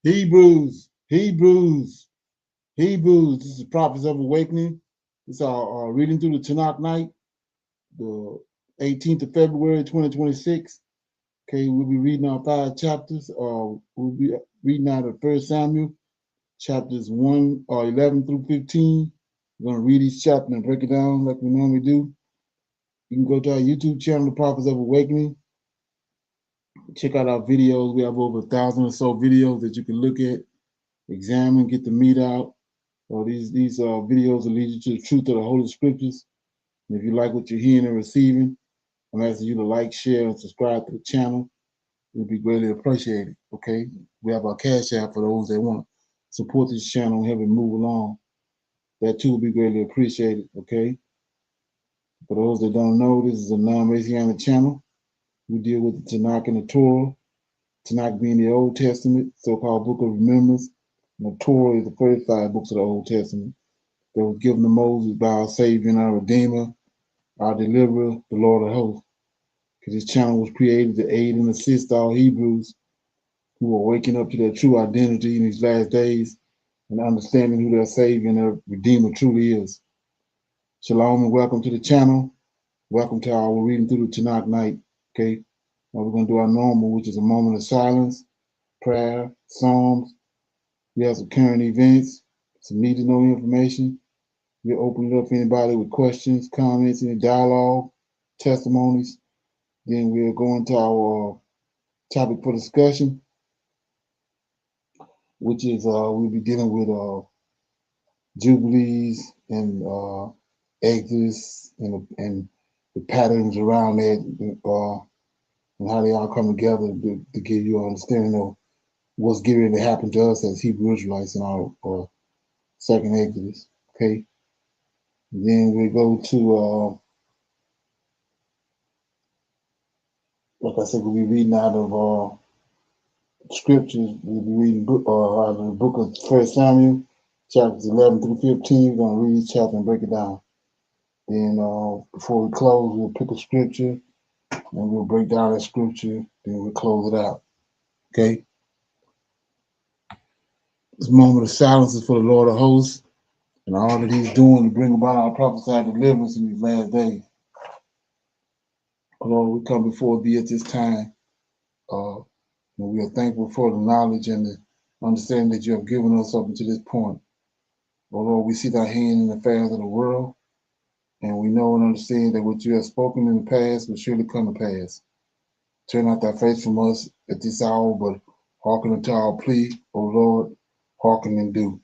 Hebrews. This is the Prophets of Awakening. It's our reading through the Tanak night, the 18th of February, 2026. Okay, we'll be reading our 5 chapters. We'll be reading out of 1 Samuel, chapters 11 through 15. We're going to read each chapter and break it down like we normally do. You can go to our YouTube channel, The Prophets of Awakening. Check out our videos. We have over 1,000 or so videos that you can look at, examine, get the meat out. These videos will lead you to the truth of the Holy Scriptures. And if you like what you're hearing and receiving, I'm asking you to like, share, and subscribe to the channel. It would be greatly appreciated, okay? We have our cash app for those that want to support this channel and help it move along. That too will be greatly appreciated, okay? For those that don't know, this is a non-Messianic channel. We deal with the Tanak and the Torah. Tanak being the Old Testament, so-called Book of Remembrance. And the Torah is the first 5 books of the Old Testament that was given to Moses by our Savior and our Redeemer, our Deliverer, the Lord of Hosts. Because this channel was created to aid and assist all Hebrews who are waking up to their true identity in these last days and understanding who their Savior and their Redeemer truly is. Shalom and welcome to the channel. Welcome to our reading through the Tanakh night. Okay, now we're going to do our normal, which is a moment of silence, prayer, psalms. We have some current events, some need to know information. We'll open it up for anybody with questions, comments, any dialogue, testimonies. Then we'll go into our topic for discussion, which is we'll be dealing with jubilees and exodus and the patterns around that and how they all come together to give you an understanding of what's getting to happen to us as Hebrew Israelites in our second exodus. Okay. And then we go to like I said, we'll be reading out of scriptures. We'll be reading out of the book of 1 Samuel, chapters 11 through 15. We're going to read each chapter and break it down. Then before we close, we'll pick a scripture and we'll break down that scripture. Then we'll close it out. Okay? This moment of silence is for the Lord of hosts and all that he's doing to bring about our prophesied deliverance in these last days. Lord, we come before thee at this time. And we are thankful for the knowledge and the understanding that you have given us up until this point. Oh Lord, we see thy hand in the affairs of the world, and we know and understand that what you have spoken in the past will surely come to pass. Turn not thy face from us at this hour, but hearken unto our plea, O Lord, hearken and do.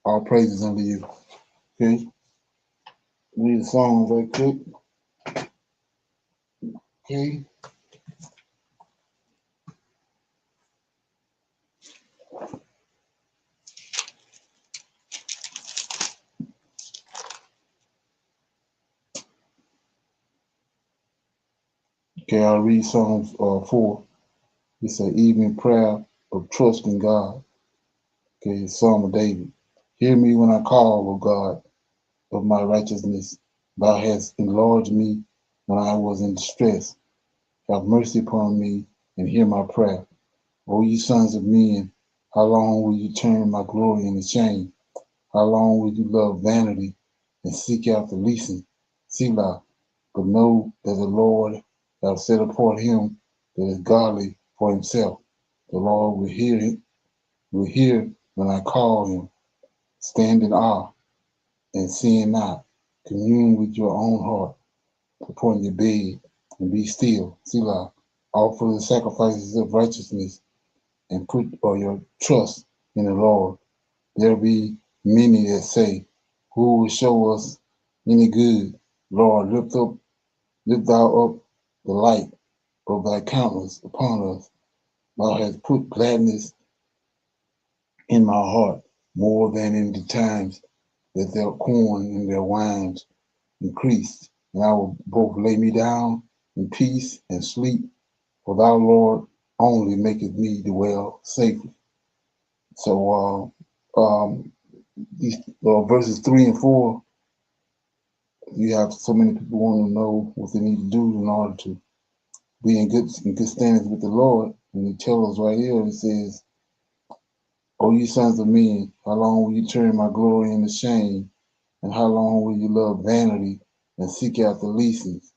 All praises unto you. Okay? Read the Psalms right quick. Okay? Okay, I'll read Psalms 4. It's an evening prayer of trust in God. Okay, Psalm of David. Hear me when I call, O God, of my righteousness. Thou hast enlarged me when I was in distress. Have mercy upon me and hear my prayer. O ye sons of men, how long will you turn my glory into shame? How long will you love vanity and seek after leasing? Selah, but know that the Lord hath set apart him that is godly for himself. The Lord will hear when I call him. Stand in awe and sin not. Commune with your own heart upon your bed and be still. Selah, offer the sacrifices of righteousness and put your trust in the Lord. There be many that say, who will show us any good? Lord, lift thou up the light of thy countenance upon us. Thou hast put gladness in my heart more than in the times that their corn and their wines increased. And I will both lay me down in peace and sleep, for thou, Lord, only maketh me dwell safely. So these verses 3 and 4, you have so many people want to know what they need to do in order to be in good standings with the Lord. And he tells us right here, it says, O ye sons of men, how long will you turn my glory into shame? And how long will you love vanity and seek after leases?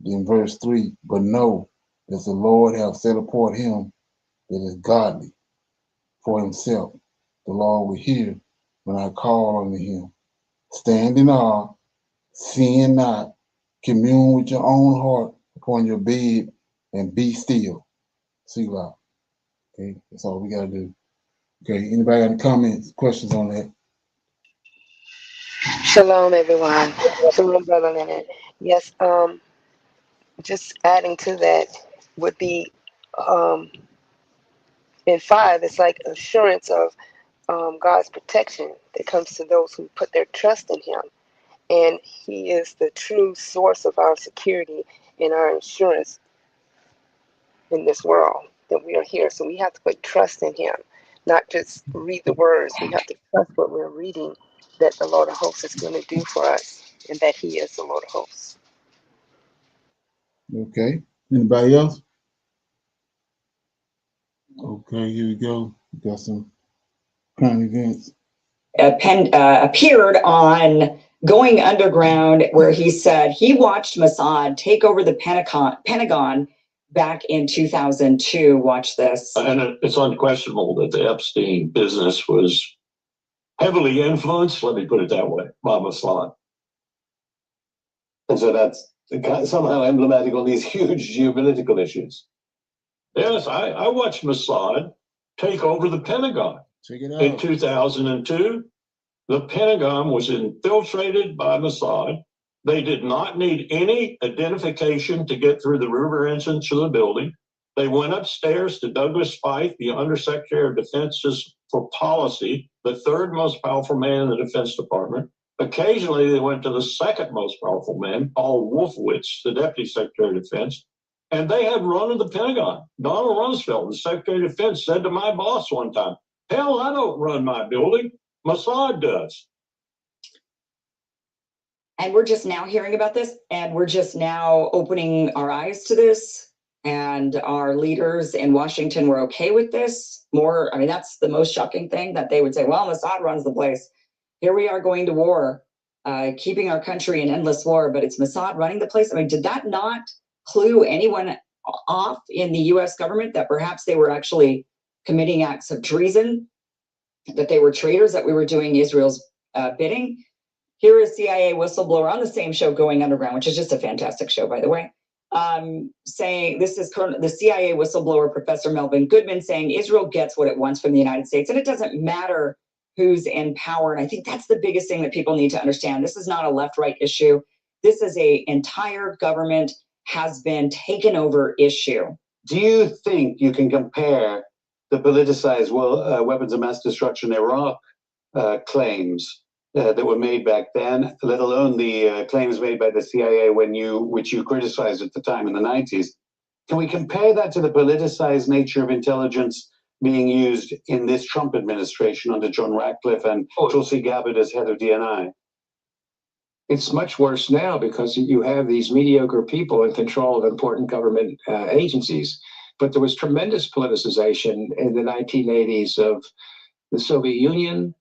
Then verse 3, but know that the Lord hath set apart him that is godly for himself. The Lord will hear when I call unto him. Stand in awe, sin not, commune with your own heart upon your bed, and be still. Selah. Okay, that's all we gotta do. Okay, anybody got any comments, questions on that? Shalom, everyone. Shalom, Brother Leonard. Yes, just adding to that would be in 5, it's like assurance of God's protection that comes to those who put their trust in Him. And He is the true source of our security and our insurance in this world that we are here. So we have to put trust in Him, not just read the words. We have to trust what we're reading, that the Lord of hosts is going to do for us, and that He is the Lord of hosts. Okay, anybody else? Okay, here we go. We got some current events. Appeared on Going Underground, where he said he watched Mossad take over the Pentagon back in 2002. Watch this. And it's unquestionable that the Epstein business was heavily influenced, let me put it that way, by Mossad. And so that's somehow emblematic on these huge geopolitical issues. Yes, I watched Mossad take over the Pentagon. Check it out. In 2002, the Pentagon was infiltrated by Mossad. They did not need any identification to get through the river entrance of the building. They went upstairs to Douglas Feith, the Undersecretary of Defense for Policy, the third most powerful man in the Defense Department. Occasionally, they went to the second most powerful man, Paul Wolfowitz, the Deputy Secretary of Defense, and they had run of the Pentagon. Donald Rumsfeld, the Secretary of Defense, said to my boss one time, "Hell, I don't run my building. Mossad does." And we're just now hearing about this, and we're just now opening our eyes to this, and our leaders in Washington were okay with this. I mean, that's the most shocking thing, that they would say, well, Mossad runs the place. Here we are going to war, keeping our country in endless war, but it's Mossad running the place. I mean, did that not clue anyone off in the US government that perhaps they were actually committing acts of treason, that they were traitors, that we were doing Israel's bidding? Here is CIA whistleblower on the same show, Going Underground, which is just a fantastic show, by the way, saying, this is the CIA whistleblower, Professor Melvin Goodman, saying Israel gets what it wants from the United States, and it doesn't matter who's in power. And I think that's the biggest thing that people need to understand. This is not a left-right issue. This is an entire government has been taken over issue. Do you think you can compare the politicized weapons of mass destruction Iraq claims that were made back then, let alone the claims made by the CIA which you criticized at the time in the 90s? Can we compare that to the politicized nature of intelligence being used in this Trump administration under John Ratcliffe and Tulsi Gabbard as head of DNI? It's much worse now because you have these mediocre people in control of important government agencies. But there was tremendous politicization in the 1980s of the Soviet Union,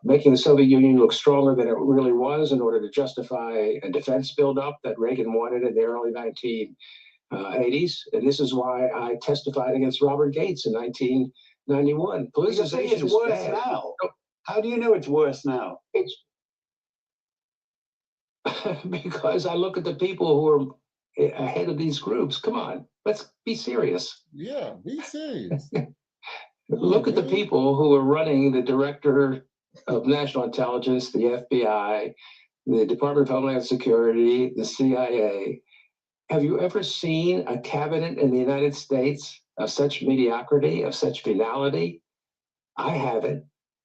making the Soviet Union look stronger than it really was in order to justify a defense buildup that Reagan wanted in the early 1980s. And this is why I testified against Robert Gates in 1991. Politicization is worse bad. now. How do you know it's worse now? It's because I look at the people who are ahead of these groups. Come on, let's be serious. Yeah, be serious. Look at the people who are running the Director of National Intelligence, the FBI, the Department of Homeland Security, the CIA. Have you ever seen a cabinet in the United States of such mediocrity, of such venality? I haven't.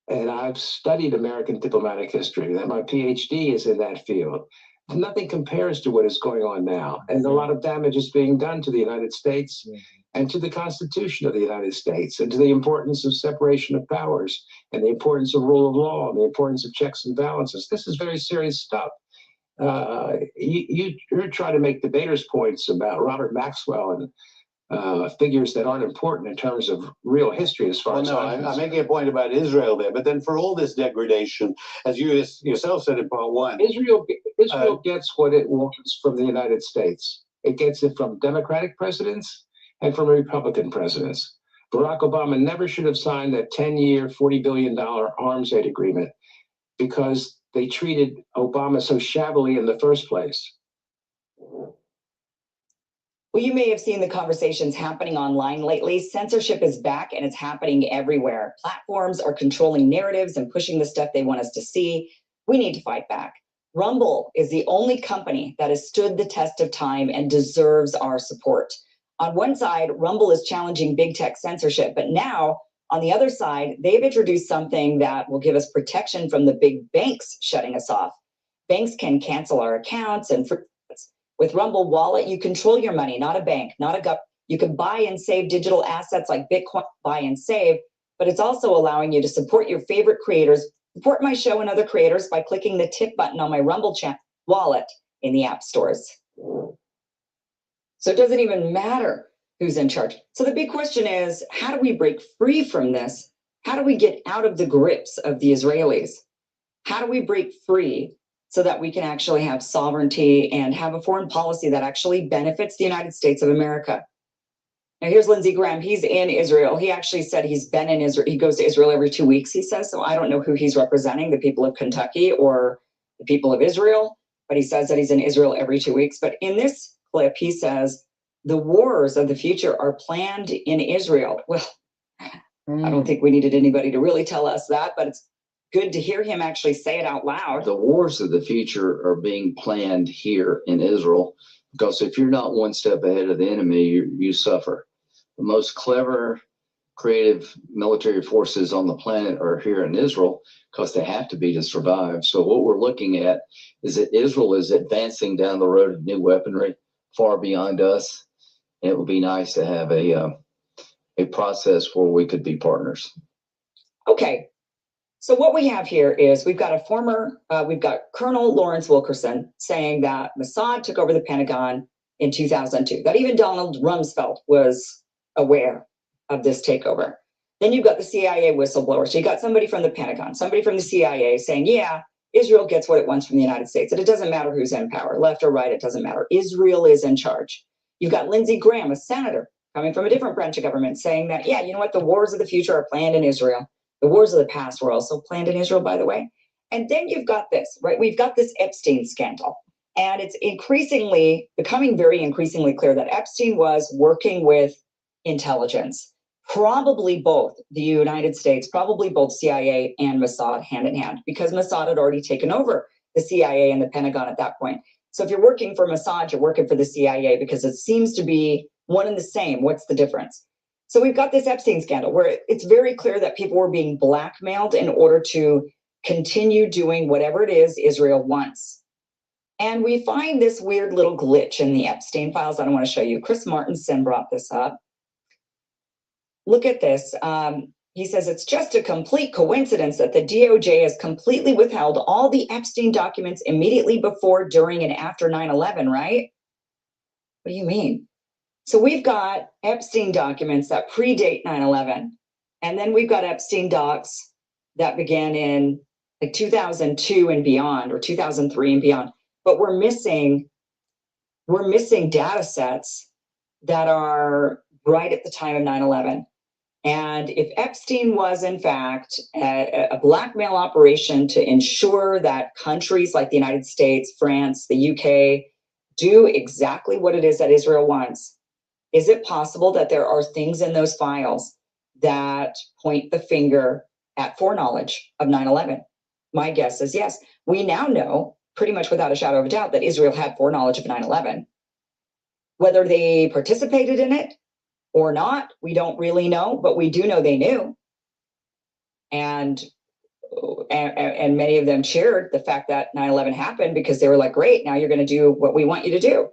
And I've studied American diplomatic history. That my PhD is in that field. Nothing compares to what is going on now. And a lot of damage is being done to the United States and to the Constitution of the United States and to the importance of separation of powers and the importance of rule of law and the importance of checks and balances. This is very serious stuff. You're trying to make debaters' points about Robert Maxwell and figures that aren't important in terms of real history as far Well, as no, I'm making a point about Israel there, but then for all this degradation, as you yourself said in part one, Israel gets what it wants from the United States. It gets it from Democratic presidents and from Republican presidents. Barack Obama never should have signed that 10-year, $40 billion arms aid agreement because they treated Obama so shabbily in the first place. Well, you may have seen the conversations happening online lately. Censorship is back and it's happening everywhere. Platforms are controlling narratives and pushing the stuff they want us to see. We need to fight back. Rumble is the only company that has stood the test of time and deserves our support. On one side, Rumble is challenging big tech censorship, but now on the other side, they've introduced something that will give us protection from the big banks shutting us off. Banks can cancel our accounts, and with Rumble Wallet, you control your money, not a bank, not a government. You can buy and save digital assets like Bitcoin, buy and save, but it's also allowing you to support your favorite creators, support my show and other creators by clicking the tip button on my Rumble wallet in the app stores. So it doesn't even matter who's in charge. So the big question is, how do we break free from this? How do we get out of the grips of the Israelis? How do we break free so that we can actually have sovereignty and have a foreign policy that actually benefits the United States of America? Now here's Lindsey Graham. He's in Israel. He actually said he's been in Israel. He goes to Israel every 2 weeks, he says. So I don't know who he's representing, the people of Kentucky or the people of Israel, but he says that he's in Israel every 2 weeks. But in this clip, he says, the wars of the future are planned in Israel. Well, I don't think we needed anybody to really tell us that, but it's good to hear him actually say it out loud. The wars of the future are being planned here in Israel, because if you're not one step ahead of the enemy, you suffer. The most clever, creative military forces on the planet are here in Israel because they have to be to survive. So what we're looking at is that Israel is advancing down the road of new weaponry far beyond us. And it would be nice to have a process where we could be partners. Okay. So what we have here is we've got Colonel Lawrence Wilkerson saying that Mossad took over the Pentagon in 2002, that even Donald Rumsfeld was aware of this takeover. Then you've got the CIA whistleblower. So you got somebody from the Pentagon, somebody from the CIA saying, yeah, Israel gets what it wants from the United States. And it doesn't matter who's in power, left or right, it doesn't matter. Israel is in charge. You've got Lindsey Graham, a senator coming from a different branch of government, saying that, yeah, you know what, the wars of the future are planned in Israel. The wars of the past were also planned in Israel, by the way. And then you've got this, right? We've got this Epstein scandal. And it's becoming very increasingly clear that Epstein was working with intelligence, probably both the United States, probably both CIA and Mossad hand in hand, because Mossad had already taken over the CIA and the Pentagon at that point. So if you're working for Mossad, you're working for the CIA because it seems to be one and the same. What's the difference? So we've got this Epstein scandal where it's very clear that people were being blackmailed in order to continue doing whatever it is Israel wants. And we find this weird little glitch in the Epstein files. I don't want to show you. Chris Martinson brought this up. Look at this. He says it's just a complete coincidence that the DOJ has completely withheld all the Epstein documents immediately before, during, and after 9/11, right? What do you mean? So we've got Epstein documents that predate 9/11, and then we've got Epstein docs that began in like 2002 and beyond, or 2003 and beyond. But we're missing data sets that are right at the time of 9/11. And if Epstein was, in fact, a blackmail operation to ensure that countries like the United States, France, the UK do exactly what it is that Israel wants, is it possible that there are things in those files that point the finger at foreknowledge of 9/11? My guess is yes. We now know pretty much without a shadow of a doubt that Israel had foreknowledge of 9/11. Whether they participated in it or not, we don't really know, but we do know they knew. And many of them cheered the fact that 9/11 happened because they were like, great, now you're going to do what we want you to do.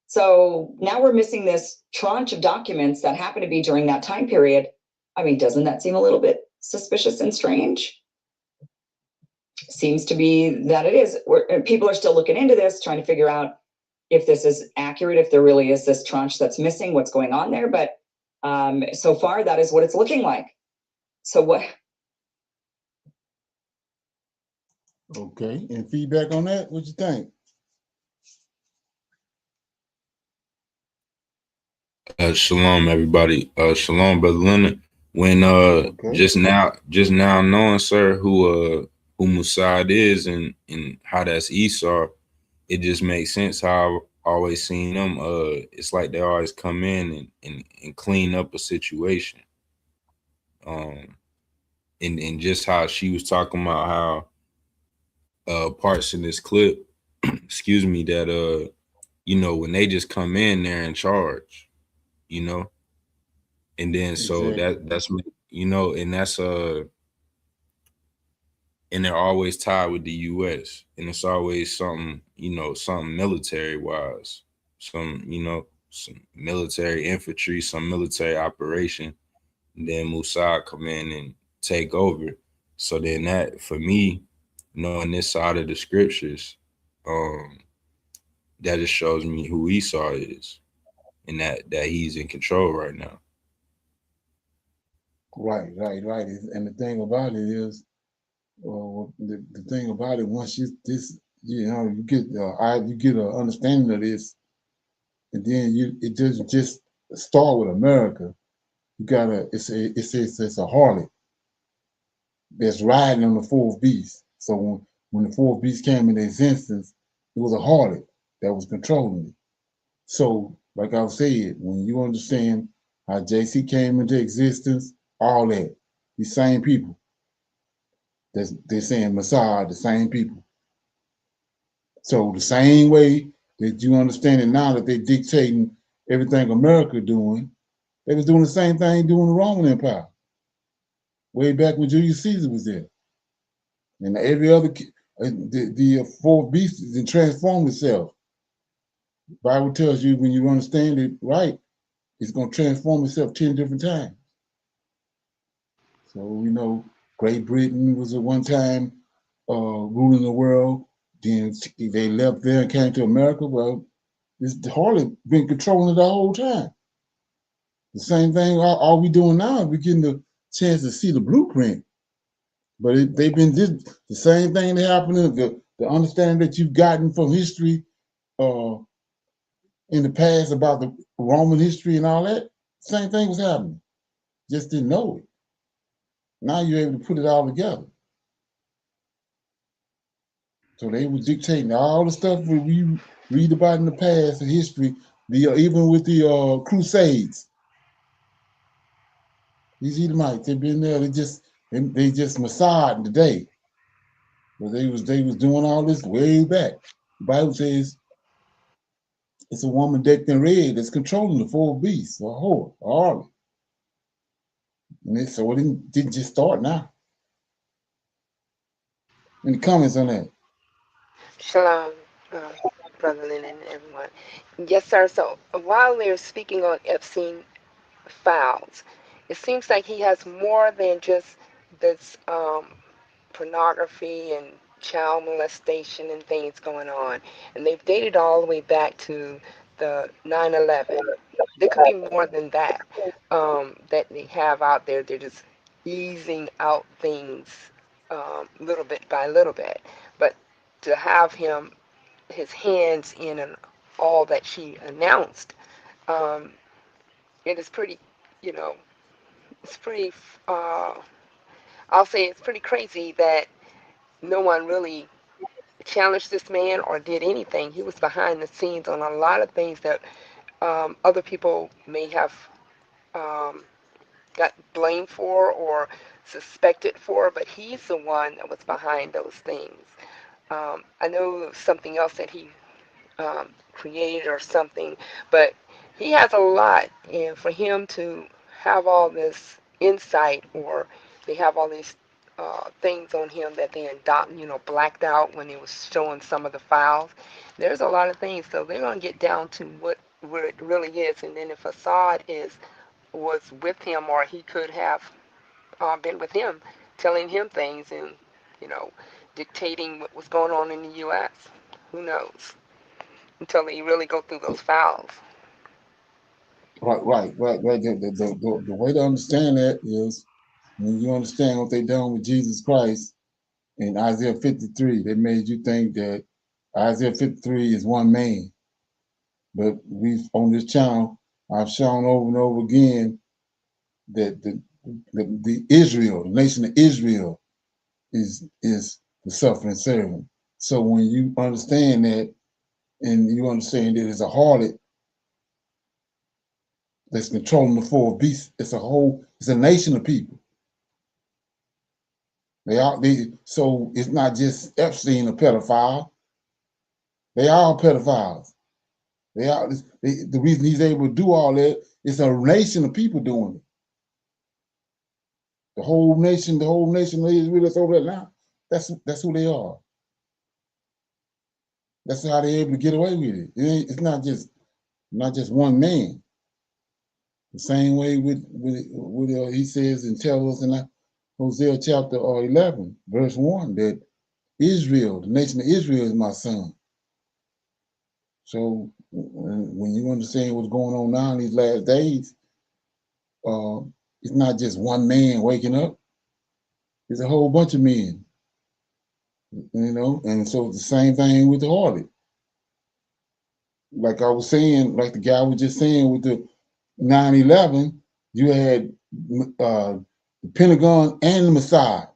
So now we're missing this tranche of documents that happen to be during that time period. I mean, doesn't that seem a little bit suspicious and strange? Seems to be that it is. People are still looking into this, trying to figure out if this is accurate, if there really is this tranche that's missing, what's going on there. But so far, that is what it's looking like. So what? Okay, and feedback on that? What you think? Shalom, everybody. Shalom, brother Leonard. When Okay. just now knowing, sir, who Mossad is and how that's Esau, it just makes sense how I've always seen them. It's like they always come in and clean up a situation. And just how she was talking about how parts in this clip, excuse me, that when they just come in, they're in charge, you know. And then so Exactly. that's and that's and they're always tied with the US, and it's always something, something military wise, some military infantry, some military operation, and then Mossad come in and take over. So then that, for me, knowing this side of the scriptures, that just shows me who Esau is, and that he's in control right now. Right. And the thing about it is, the thing about it, once you get an understanding of this, and then it doesn't just start with America. You gotta it's a harlot that's riding on the fourth beast. So when the fourth beast came into existence, it was a harlot that was controlling it. So, like I said, when you understand how JC came into existence, all that, these same people, they're saying Messiah, the same people. So the same way that you understand it now that they're dictating everything America doing, they was doing the same thing doing the Roman Empire. Way back when Julius Caesar was there. And every other, the fourth beast is transformed itself. The Bible tells you when you understand it right, it's going to transform itself 10 different times. So, Great Britain was at one time ruling the world. Then they left there and came to America. Well, it's hardly been controlling it the whole time. The same thing, all we doing now is we're getting the chance to see the blueprint. But they've been the same thing that happened, the understanding that you've gotten from history in the past about the Roman history and all that, same thing was happening. Just didn't know it. Now you're able to put it all together. So they were dictating all the stuff that we read about in the past in history, even with the Crusades. These Edomites, they've been there. They just Mossad today. But they was doing all this way back. The Bible says it's a woman decked in red that's controlling the four beasts, a whore, a harlot. And so it didn't just start now. Any comments on that? Shalom, Brother Lynn and everyone. Yes, sir. So while they're speaking on Epstein files, it seems like he has more than just this pornography and child molestation and things going on. And they've dated all the way back to the 9/11. There could be more than that that they have out there. They're just easing out things little bit by little bit. But to have his hands in all that she announced, um, it is pretty, you know, it's pretty, uh, I'll say it's pretty crazy that no one really challenged this man or did anything. He was behind the scenes on a lot of things that other people may have um, got blamed for or suspected for, but he's the one that was behind those things. I know something else that he created or something, but he has a lot, and for him to have all this insight, or they have all these things on him that they blacked out when he was showing some of the files. There's a lot of things, so they're gonna get down to where it really is, and then if Assad was with him, or he could have been with him, telling him things and you know dictating what was going on in the U.S. Who knows? until they really go through those fouls. Right. The way to understand that is when you understand what they done with Jesus Christ in Isaiah 53, they made you think that Isaiah 53 is one man. But we've on this channel, I've shown over and over again that the Israel, the nation of Israel, is the suffering servant. So when you understand that, and you understand that it's a harlot that's controlling the four beasts, it's a nation of people. So it's not just Epstein a pedophile. They are pedophiles. The reason he's able to do all that is a nation of people doing it. The whole nation of Israel that's over there now, that's who they are. That's how they're able to get away with it. It's not just one man. The same way with he says and tells us in Hosea chapter 11, verse 1, that Israel, the nation of Israel, is my son. So when you understand what's going on now in these last days, it's not just one man waking up. It's a whole bunch of men, and so it's the same thing with the harlot. Like I was saying, like the guy was just saying with the 9/11, you had the Pentagon and the Mossad.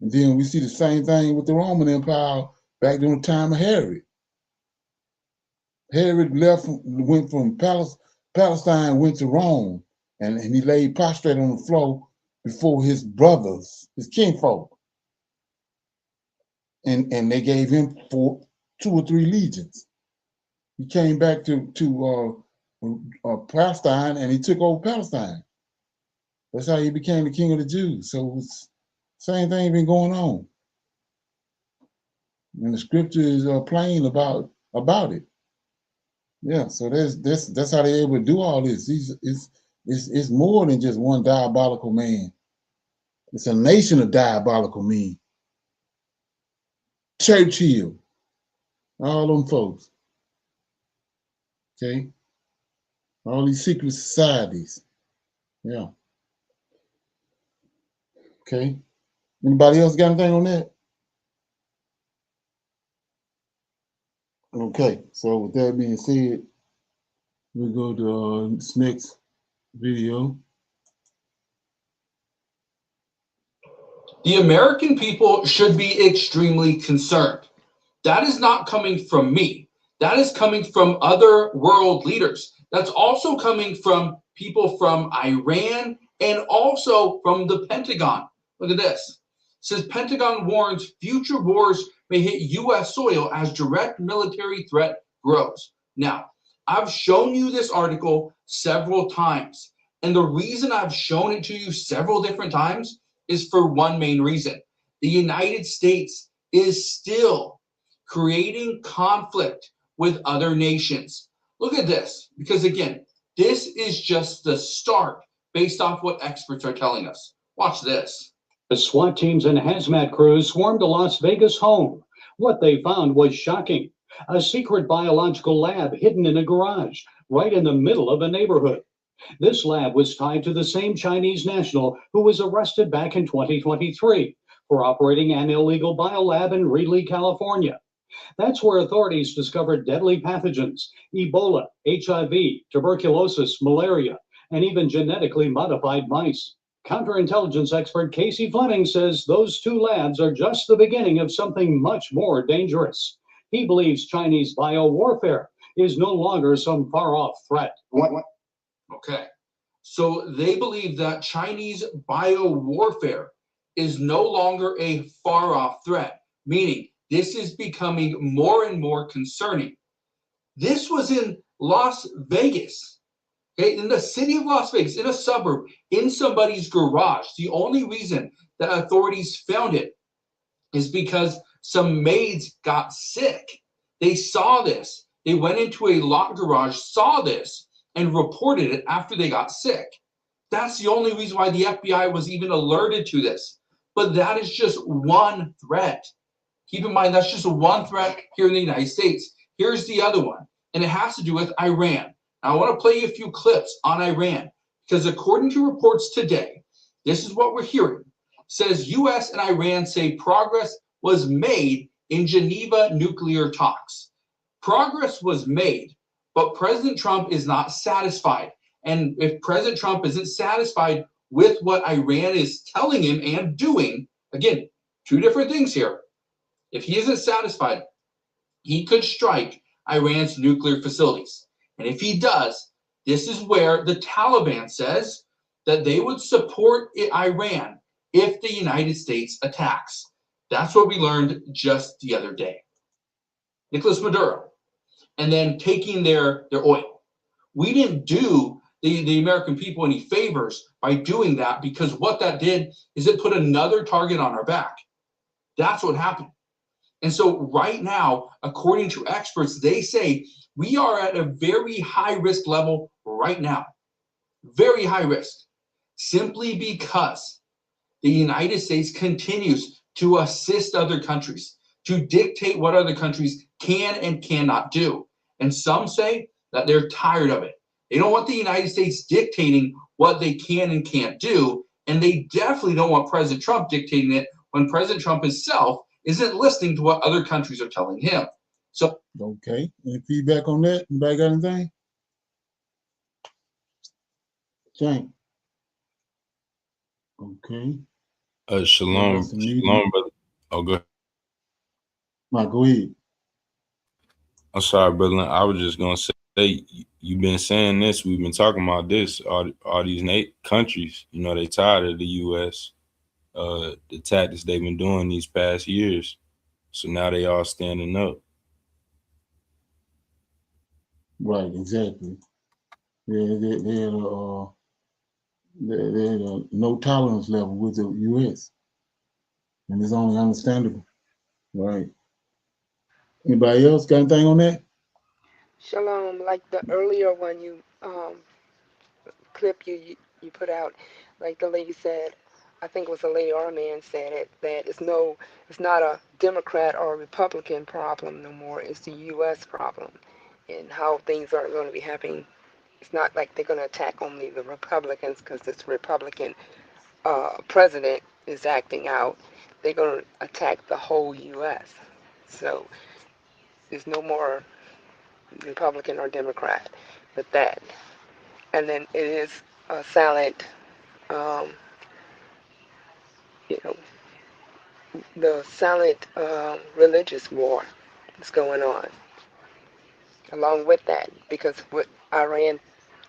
And then we see the same thing with the Roman Empire back during the time of Herod. Herod went from Palestine, went to Rome, and he laid prostrate on the floor before his brothers, his kinfolk. And they gave him 2 or 3 legions. He came back to Palestine, and he took over Palestine. That's how he became the king of the Jews. So it's same thing been going on, and the scripture is plain about it. Yeah, so that's how they're able to do all this. It's more than just one diabolical man. It's a nation of diabolical men. Churchill, all them folks. Okay, all these secret societies. Yeah. Okay. Anybody else got anything on that? Okay. So with that being said, we'll go to this next video. The American people should be extremely concerned. That is not coming from me. That is coming from other world leaders. That's also coming from people from Iran and also from the Pentagon. Look at this. It says Pentagon warns future wars may hit U.S. soil as direct military threat grows. Now, I've shown you this article several times. And the reason I've shown it to you several different times is for one main reason. The United States is still creating conflict with other nations. Look at this, because again, this is just the start based off what experts are telling us. Watch this. The SWAT teams and hazmat crews swarmed a Las Vegas home. What they found was shocking. A secret biological lab hidden in a garage, right in the middle of a neighborhood. This lab was tied to the same Chinese national who was arrested back in 2023 for operating an illegal biolab in Reedley, California. That's where authorities discovered deadly pathogens, Ebola, HIV, tuberculosis, malaria, and even genetically modified mice. Counterintelligence expert Casey Fleming says those 2 labs are just the beginning of something much more dangerous. He believes Chinese biowarfare is no longer some far-off threat. Okay, so they believe that Chinese biowarfare is no longer a far-off threat, meaning this is becoming more and more concerning. This was in Las Vegas, okay, in the city of Las Vegas, in a suburb, in somebody's garage. The only reason that authorities found it is because some maids got sick. They saw this. They went into a locked garage, saw this, and reported it after they got sick. That's the only reason why the FBI was even alerted to this. But that is just one threat. Keep in mind, that's just one threat here in the United States. Here's the other one, and it has to do with Iran. Now, I want to play you a few clips on Iran, because according to reports today, this is what we're hearing. It says U.S. and Iran say progress was made in Geneva nuclear talks. Progress was made, but President Trump is not satisfied. And if President Trump isn't satisfied with what Iran is telling him and doing, again, two different things here. If he isn't satisfied, he could strike Iran's nuclear facilities. And if he does, this is where the Taliban says that they would support Iran if the United States attacks. That's what we learned just the other day. Nicolas Maduro, and then taking their oil. We didn't do the American people any favors by doing that, because what that did is it put another target on our back. That's what happened. And so right now, according to experts, they say we are at a very high risk level right now. Very high risk. Simply because the United States continues to assist other countries, to dictate what other countries can and cannot do. And some say that they're tired of it. They don't want the United States dictating what they can and can't do. And they definitely don't want President Trump dictating it when President Trump himself isn't listening to what other countries are telling him. So, okay, any feedback on that? Anybody got anything? Cenk. Okay. Shalom, shalom, brother. Oh, go ahead. Mike, go ahead. I'm sorry, brother. I was just gonna say, you've been saying this. We've been talking about this. All these countries, you know, they tired of the U.S. The tactics they've been doing these past years. So now they all standing up. Right, exactly. They're at a no tolerance level with the U.S. and it's only understandable. Right. Anybody else got anything on that? Shalom, like the earlier one clip you put out, like the lady said, I think it was a lady or a man said it, that it's not a Democrat or a Republican problem no more, it's the U.S. problem, and how things are going to be happening. It's not like they're going to attack only the Republicans because this Republican president is acting out. They're going to attack the whole U.S. So there's no more Republican or Democrat with that. And then it is a silent, you know, the silent religious war that's going on along with that, because what Iran,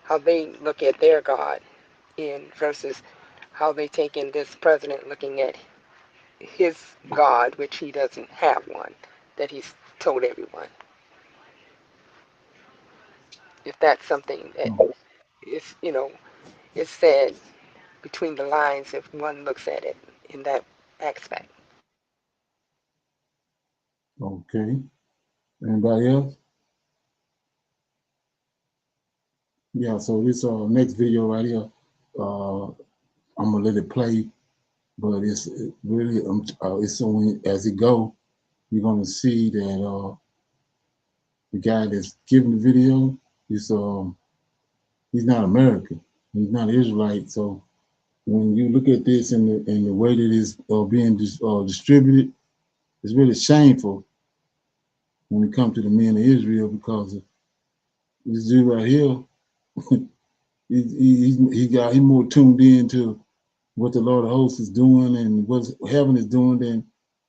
how they look at their God in versus how they take in this president looking at his God, which he doesn't have one, that he's told everyone. If that's something that is, it's said between the lines if one looks at it in that aspect. Okay. Anybody else? Yeah, so this next video right here, I'm gonna let it play, but it's really it's only as it go, you're gonna see that the guy that's giving the video is he's not American, he's not Israelite. So when you look at this and the way that it's being distributed, it's really shameful when it comes to the men of Israel, because this dude right here, he's more tuned in to what the Lord of Hosts is doing and what heaven is doing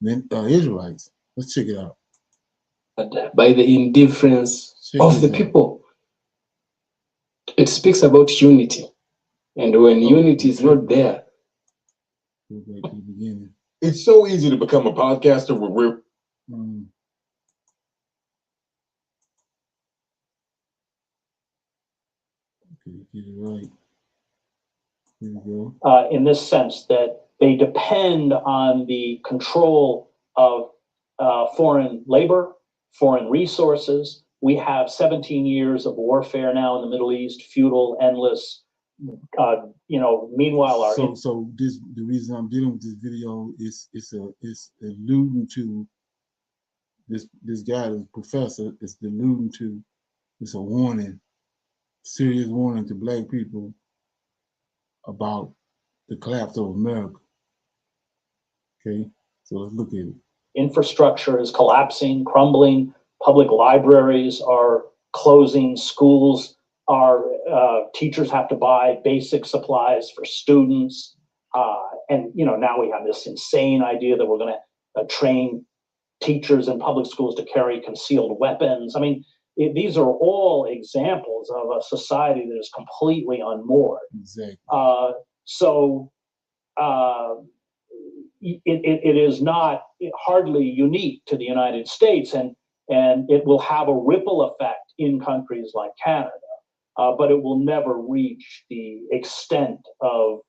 than Israelites. Let's check it out. By the indifference of the people. It speaks about unity. And when unity is not there, Go back to the beginning. It's so easy to become a podcaster where we're okay, get it right. Here we go. In this sense that they depend on the control of foreign labor, foreign resources. We have 17 years of warfare now in the Middle East, feudal, endless. Meanwhile, so the reason I'm dealing with this video is it's alluding to this guy, this professor, is alluding to. It's a warning, serious warning to Black people about the collapse of America. Okay, so let's look at it. Infrastructure is collapsing, crumbling. Public libraries are closing. Schools are, teachers have to buy basic supplies for students. And, you know, now we have this insane idea that we're going to train teachers in public schools to carry concealed weapons. I mean, these are all examples of a society that is completely unmoored. Exactly. It is not hardly unique to the United States, and it will have a ripple effect in countries like Canada, but it will never reach the extent of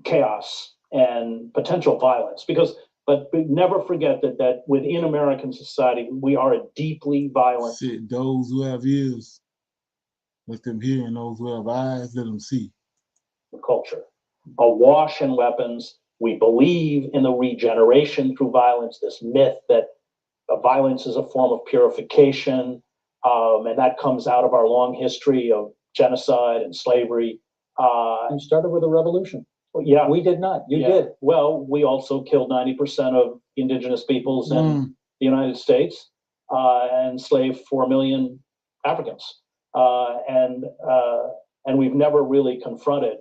chaos and potential violence. But never forget that within American society, we are a deeply violent. Those who have ears, let them hear, and those who have eyes, let them see. Culture, awash in weapons. We believe in the regeneration through violence, this myth that violence is a form of purification, and that comes out of our long history of genocide and slavery. You started with a revolution. Yeah. We did not. You did. Well, we also killed 90% of indigenous peoples in the United States, and enslaved 4 million Africans. And we've never really confronted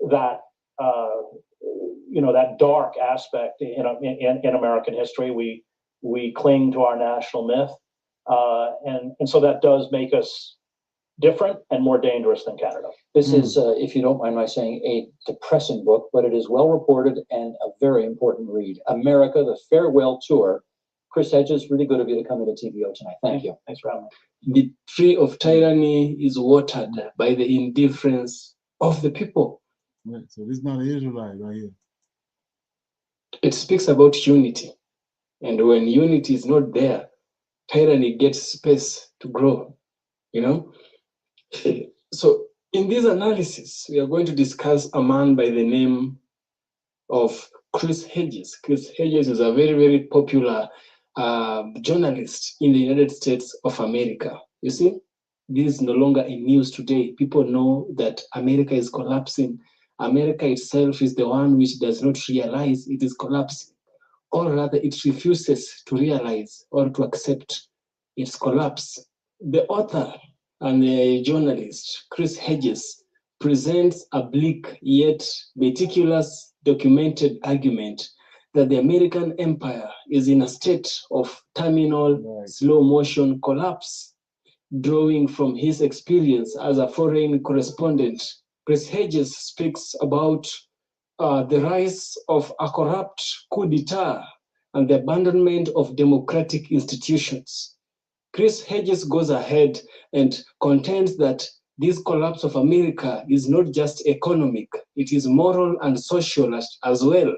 that, that dark aspect in American history. We cling to our national myth. And so that does make us different and more dangerous than Canada. This is, if you don't mind my saying, a depressing book, but it is well reported and a very important read. America, the Farewell Tour. Chris Hedges, really good of you to come into TVO tonight. Thank you. Thanks for having me. The tree of tyranny is watered by the indifference of the people. Right. So this is not an Israelite right here. It speaks about unity. And when unity is not there, tyranny gets space to grow, you know? So in this analysis, we are going to discuss a man by the name of Chris Hedges. Chris Hedges is a very, very popular journalist in the United States of America. You see, this is no longer a news today. People know that America is collapsing. America itself is the one which does not realize it is collapsing, or rather it refuses to realize or to accept its collapse. The author and the journalist, Chris Hedges, presents a bleak yet meticulous documented argument that the American empire is in a state of terminal slow motion collapse. Drawing from his experience as a foreign correspondent, Chris Hedges speaks about the rise of a corrupt coup d'etat and the abandonment of democratic institutions. Chris Hedges goes ahead and contends that this collapse of America is not just economic, it is moral and social as well,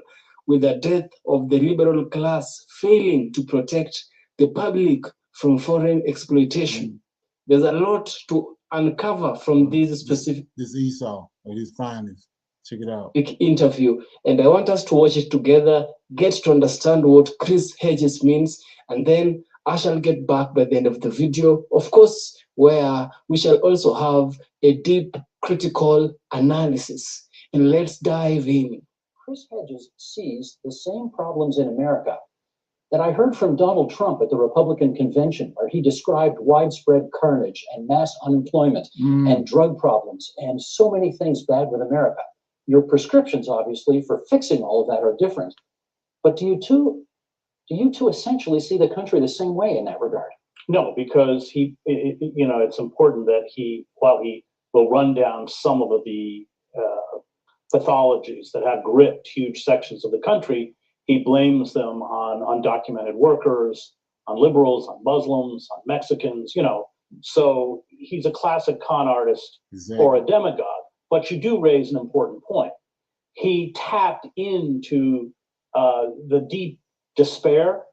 with the death of the liberal class failing to protect the public from foreign exploitation. There's a lot to uncover from this specific... This Esau, or his finest. Check it out. Interview, and I want us to watch it together, get to understand what Chris Hedges means, and then I shall get back by the end of the video, of course, where we shall also have a deep critical analysis. And let's dive in. Chris Hedges sees the same problems in America that I heard from Donald Trump at the Republican convention, where he described widespread carnage and mass unemployment and drug problems and so many things bad with America. Your prescriptions, obviously, for fixing all of that are different. But do you two essentially see the country the same way in that regard? No, because it's important that while he will run down some of the pathologies that have gripped huge sections of the country, he blames them on undocumented workers, on liberals, on Muslims, on Mexicans, So he's a classic con artist or a demagogue. But you do raise an important point. He tapped into the deep despair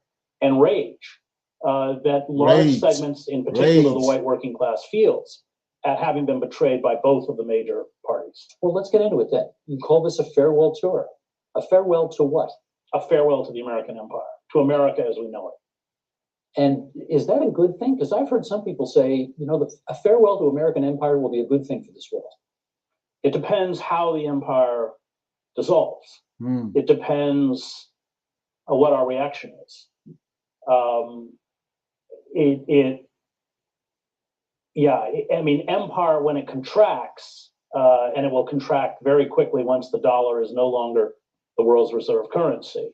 and rage that large segments, in particular the white working class, feels at having been betrayed by both of the major parties. Well, let's get into it then. You call this a farewell tour. A farewell to what? A farewell to the American empire, to America as we know it. And is that a good thing? Because I've heard some people say, you know, a farewell to American empire will be a good thing for this world. It depends how the empire dissolves. It depends on what our reaction is. I mean, empire, when it contracts, and it will contract very quickly once the dollar is no longer the world's reserve currency,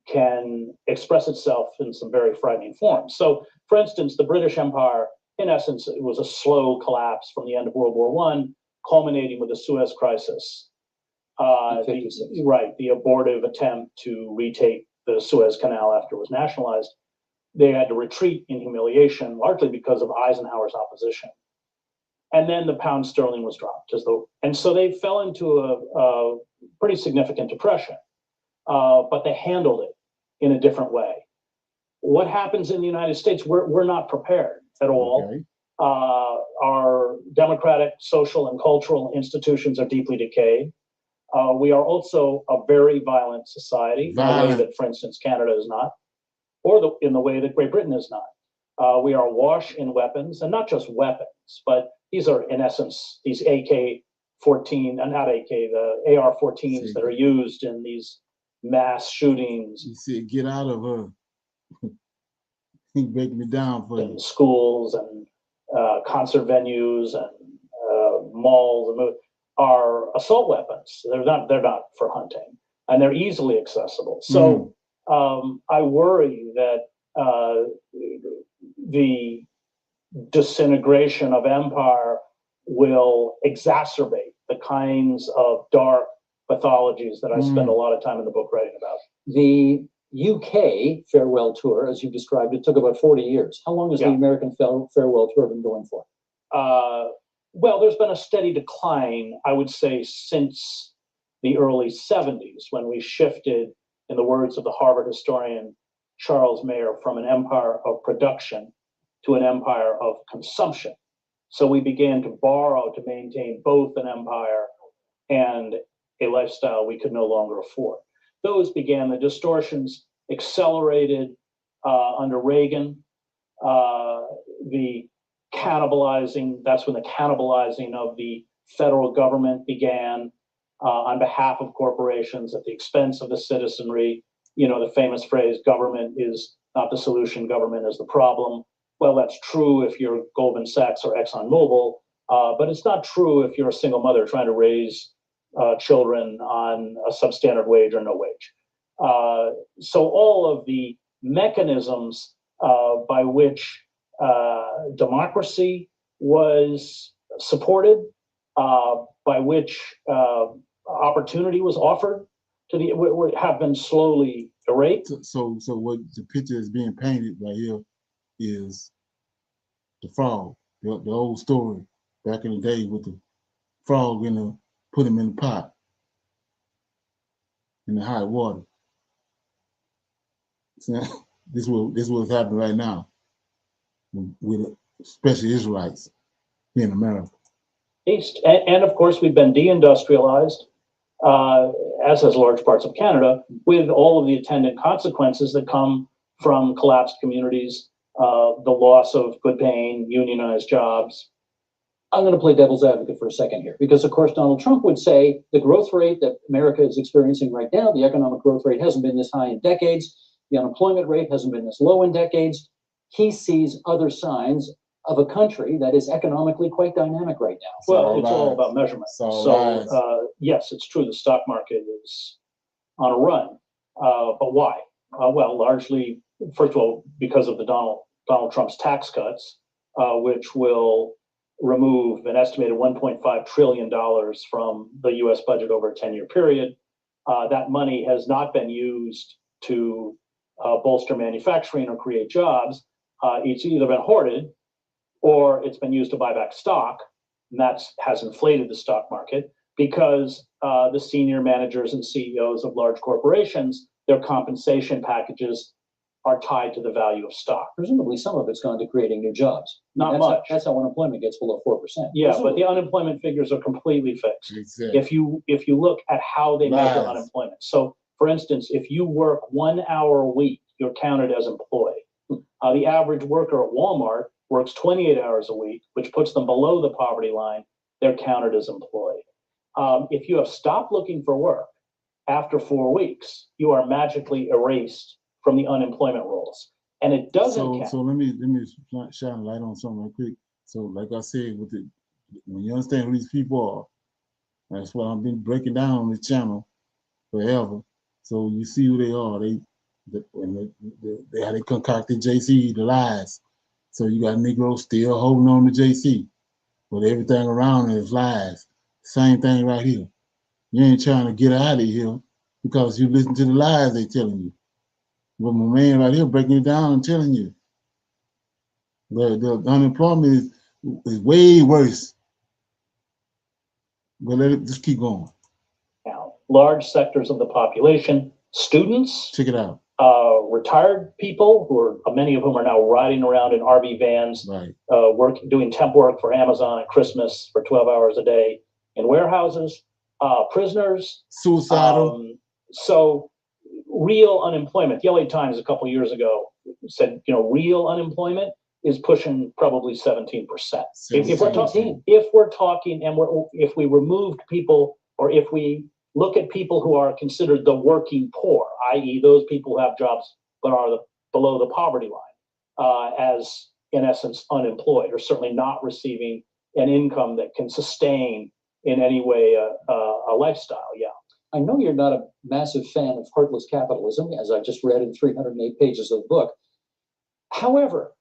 can express itself in some very frightening forms. So, for instance, the British Empire, in essence, it was a slow collapse from the end of World War I, culminating with the Suez Crisis. The abortive attempt to retake the Suez Canal after it was nationalized. They had to retreat in humiliation, largely because of Eisenhower's opposition. And then the pound sterling was dropped, and so they fell into a pretty significant depression. But they handled it in a different way. What happens in the United States? We're not prepared at all. Okay. Our democratic, social, and cultural institutions are deeply decayed. We are also a very violent society, in a way that, for instance, Canada is not, or in the way that Great Britain is not. We are awash in weapons, and not just weapons, but these are, in essence, these AK-14, not AK, the AR-14s that are used in these mass shootings. You see, get out of her. He's breaking me down for you. Schools and concert venues and malls are assault weapons. They're not for hunting, and they're easily accessible. So I worry that the disintegration of empire will exacerbate the kinds of dark pathologies that I spend a lot of time in the book writing about. The UK farewell tour, as you described it, took about 40 years. How long has the American farewell tour been going for? Well, there's been a steady decline, I would say, since the early 70s, when we shifted, in the words of the Harvard historian Charles Mayer, from an empire of production to an empire of consumption. So we began to borrow to maintain both an empire and a lifestyle we could no longer afford. Those began, the distortions accelerated under Reagan. The cannibalizing, that's when the cannibalizing of the federal government began on behalf of corporations at the expense of the citizenry. You know, the famous phrase, government is not the solution, government is the problem. Well, that's true if you're Goldman Sachs or ExxonMobil, but it's not true if you're a single mother trying to raise children on a substandard wage or no wage. So all of the mechanisms by which democracy was supported, by which opportunity was offered to have been slowly erased. So what the picture is being painted right here is the frog, the old story back in the day with the frog put him in the pot in the hot water. So this what's happening right now with especially Israelites here in America. And of course, we've been deindustrialized, as has large parts of Canada, with all of the attendant consequences that come from collapsed communities, the loss of good paying, unionized jobs. I'm going to play devil's advocate for a second here, because of course Donald Trump would say the growth rate that America is experiencing right now, the economic growth rate hasn't been this high in decades, the unemployment rate hasn't been this low in decades. He sees other signs of a country that is economically quite dynamic right now. Well, it's all about measurement. So yes, it's true the stock market is on a run, but why? Well, largely, first of all, because of the Donald Trump's tax cuts, which will remove an estimated $1.5 trillion from the U.S. budget over a 10-year period. That money has not been used to bolster manufacturing or create jobs. It's either been hoarded or it's been used to buy back stock, and that has inflated the stock market because the senior managers and CEOs of large corporations, their compensation packages are tied to the value of stock. Presumably some of it's gone to creating new jobs. Not much. That's how unemployment gets below 4%. Yeah, but the unemployment figures are completely fixed. Exactly. If you look at how they measure unemployment. So, For instance, if you work 1 hour a week, you're counted as employed. The average worker at Walmart works 28 hours a week, which puts them below the poverty line. They're counted as employed. If you have stopped looking for work after 4 weeks, you are magically erased from the unemployment rolls. And it doesn't count. So let me shine a light on something real quick. So like I said, when you understand who these people are, that's what I've been breaking down on this channel forever. So you see who they are. They how they concocted JC, the lies. So you got Negroes still holding on to JC, but everything around it is lies. Same thing right here. You ain't trying to get out of here because you listen to the lies they telling you. But my man right here breaking it down and telling you the unemployment is way worse. But let it just keep going. Now, large sectors of the population, students, check it out. Retired people many of whom are now riding around in RV vans, right. Doing temp work for Amazon at Christmas for 12 hours a day in warehouses, prisoners, suicidal. So real unemployment. The LA Times a couple years ago said, real unemployment is pushing probably 17%. If we're talking, and if we removed people, or if we look at people who are considered the working poor, i.e. those people who have jobs but are below the poverty line, as in essence unemployed, or certainly not receiving an income that can sustain in any way a lifestyle. Yeah. I know you're not a massive fan of heartless capitalism, as I just read in 308 pages of the book. However,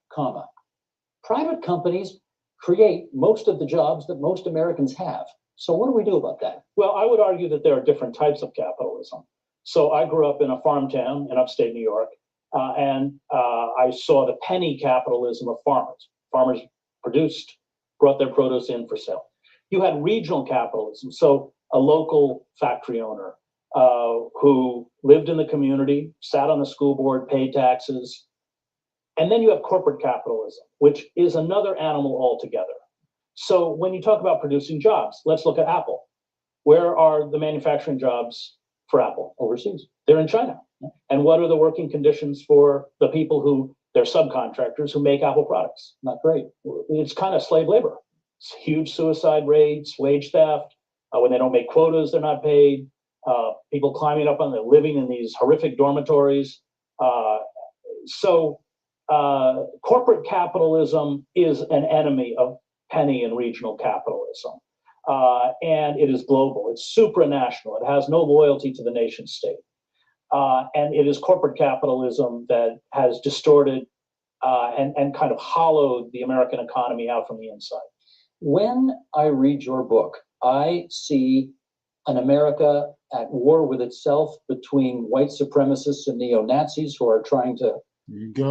private companies create most of the jobs that most Americans have. So what do we do about that? Well, I would argue that there are different types of capitalism. So I grew up in a farm town in upstate New York, and I saw the penny capitalism of farmers. Farmers brought their produce in for sale. You had regional capitalism, so a local factory owner who lived in the community, sat on the school board, paid taxes. And then you have corporate capitalism, which is another animal altogether. So when you talk about producing jobs, let's look at Apple. Where are the manufacturing jobs for Apple? Overseas. They're in China. And what are the working conditions for the people they're subcontractors who make Apple products? Not great. It's kind of slave labor. It's huge suicide rates, wage theft. When they don't make quotas, they're not paid. People climbing up on, living in these horrific dormitories. So corporate capitalism is an enemy of penny and regional capitalism. And it is global. It's supranational. It has no loyalty to the nation state. And it is corporate capitalism that has distorted and kind of hollowed the American economy out from the inside. When I read your book, I see an America at war with itself between white supremacists and neo-Nazis who are trying to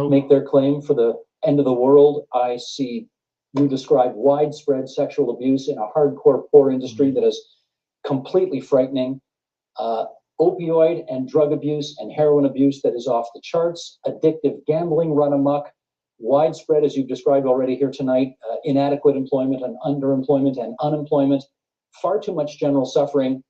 make their claim for the end of the world. I see you describe widespread sexual abuse in a hardcore poor industry that is completely frightening. Opioid and drug abuse and heroin abuse that is off the charts, addictive gambling run amok, widespread, as you've described already here tonight, inadequate employment and underemployment and unemployment, far too much general suffering.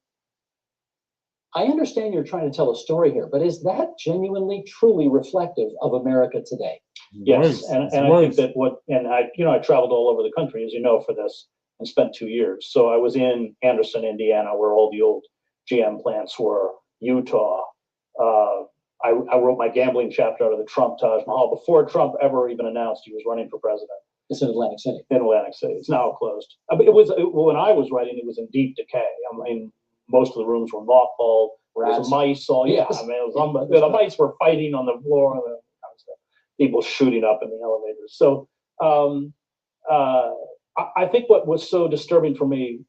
I understand you're trying to tell a story here, but is that genuinely, truly reflective of America today? Yes, and I think that I traveled all over the country, as you know, for this, and spent 2 years. So I was in Anderson, Indiana, where all the old GM plants were, Utah. I wrote my gambling chapter out of the Trump Taj Mahal before Trump ever even announced he was running for president. It's in Atlantic City. In Atlantic City. It's now closed. When I was writing, it was in deep decay. I mean, most of the rooms were mothballed. There was mice all, yeah. I mean, the mice were fighting on the floor, and people shooting up in the elevators. So I think what was so disturbing for me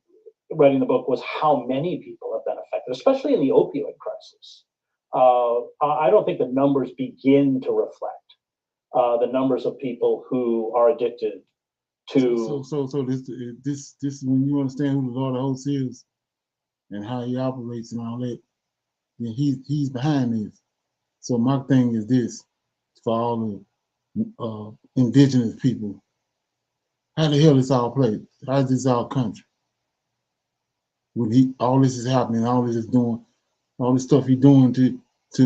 writing the book was how many people have been affected, especially in the opioid crisis. I don't think the numbers begin to reflect the numbers of people who are addicted to. So this when you understand who the Lord of Hosts is and how he operates and all that, then he's behind this. So my thing is this for all the indigenous people: how the hell is all played? How is this our country? When all this is happening, all this is doing. all this stuff he's doing to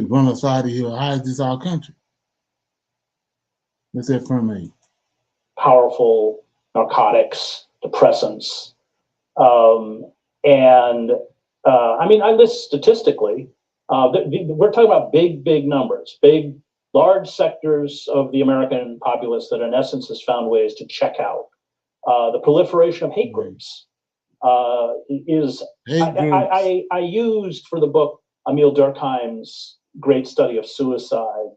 run us out of here. How is this our country? What's that from me? Powerful narcotics, depressants. I mean, I list statistically, we're talking about big numbers, large sectors of the American populace that in essence has found ways to check out. The proliferation of hate groups is, I used for the book Emil Durkheim's great study of suicide,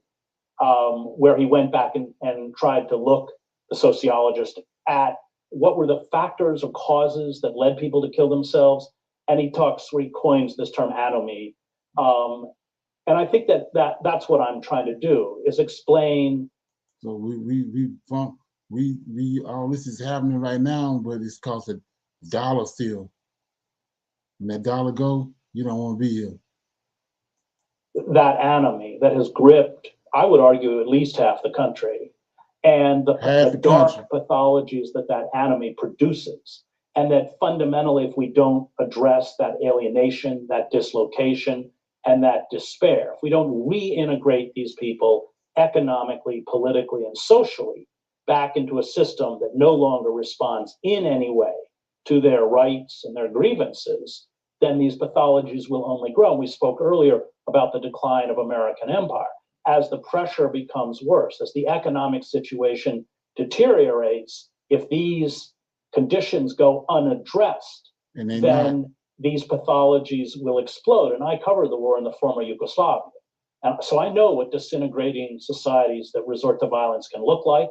where he went back and tried to look, the sociologist, at what were the factors or causes that led people to kill themselves. And he coins this term anomie. And I think that's what I'm trying to do, is explain. So we all this is happening right now, but it's cost a dollar still. When that dollar go, you don't want to be here. That anomie that has gripped, I would argue, at least half the country, and the dark pathologies that anomie produces. And that fundamentally, if we don't address that alienation, that dislocation, and that despair, if we don't reintegrate these people economically, politically, and socially back into a system that no longer responds in any way to their rights and their grievances, then these pathologies will only grow. And we spoke earlier about the decline of American empire. As the pressure becomes worse, as the economic situation deteriorates, if these conditions go unaddressed, then these pathologies will explode. And I covered the war in the former Yugoslavia. And so I know what disintegrating societies that resort to violence can look like.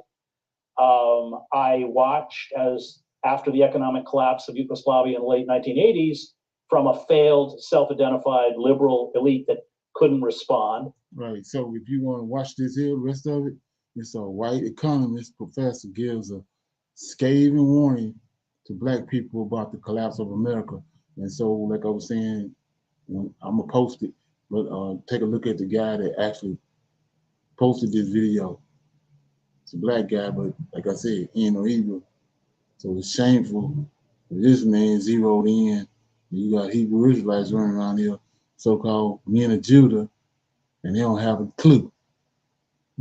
I watched as, after the economic collapse of Yugoslavia in the late 1980s, from a failed, self-identified liberal elite that couldn't respond. Right. So if you want to watch this here, the rest of it, it's a white economist professor gives a scathing warning to Black people about the collapse of America. And so, like I was saying, I'm gonna post it, but take a look at the guy that actually posted this video. It's a Black guy, but like I said, he ain't no Hebrew. So it's shameful. This man zeroed in. You got Hebrew Israelites running around here, so-called men of Judah, and they don't have a clue.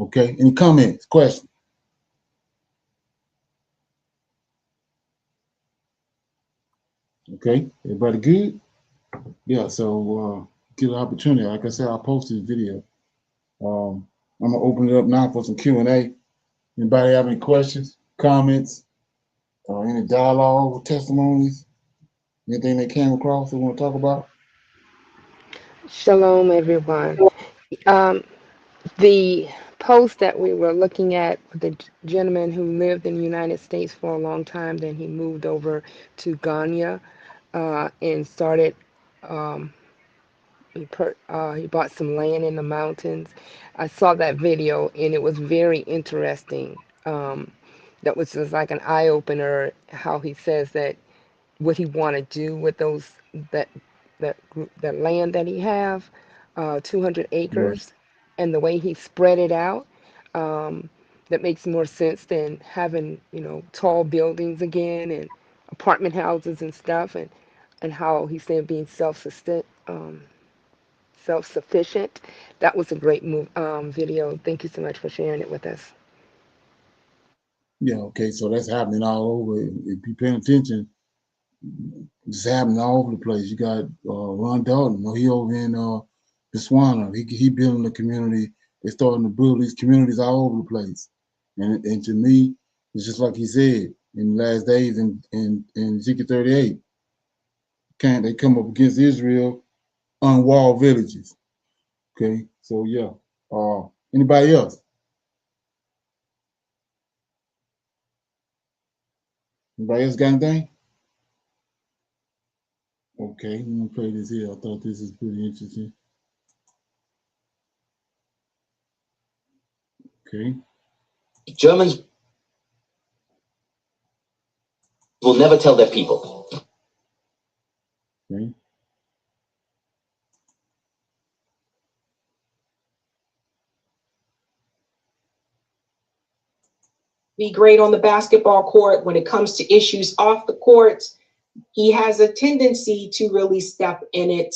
Okay, any comments, questions? Okay, everybody good? Yeah, so get an opportunity. Like I said, I'll post this video. I'm gonna open it up now for some Q&A. Anybody have any questions, comments, or any dialogue, testimonies, anything they came across they want to talk about? Shalom, everyone. The post that we were looking at, the gentleman who lived in the United States for a long time, then he moved over to Ghana and started, he bought some land in the mountains. I saw that video and it was very interesting. That was just like an eye-opener, how he says that what he want to do with those, that land that he have, 200 acres, and the way he spread it out, that makes more sense than having, tall buildings again and apartment houses and stuff, and how he said being self-sufficient. That was a great video. Thank you so much for sharing it with us. Yeah, okay, so that's happening all over. If you're paying attention, it's happening all over the place. You got Ron Dalton, he over in Botswana. He building a community. They're starting to build these communities all over the place. And to me, it's just like he said in the last days in Ezekiel 38. They come up against Israel, unwalled villages. Okay, so yeah. Anybody else? Anybody else got anything? Okay, I'm gonna play this here. I thought this is pretty interesting. Okay. Germans will never tell their people. Okay. Be great on the basketball court. When it comes to issues off the court, he has a tendency to really step in it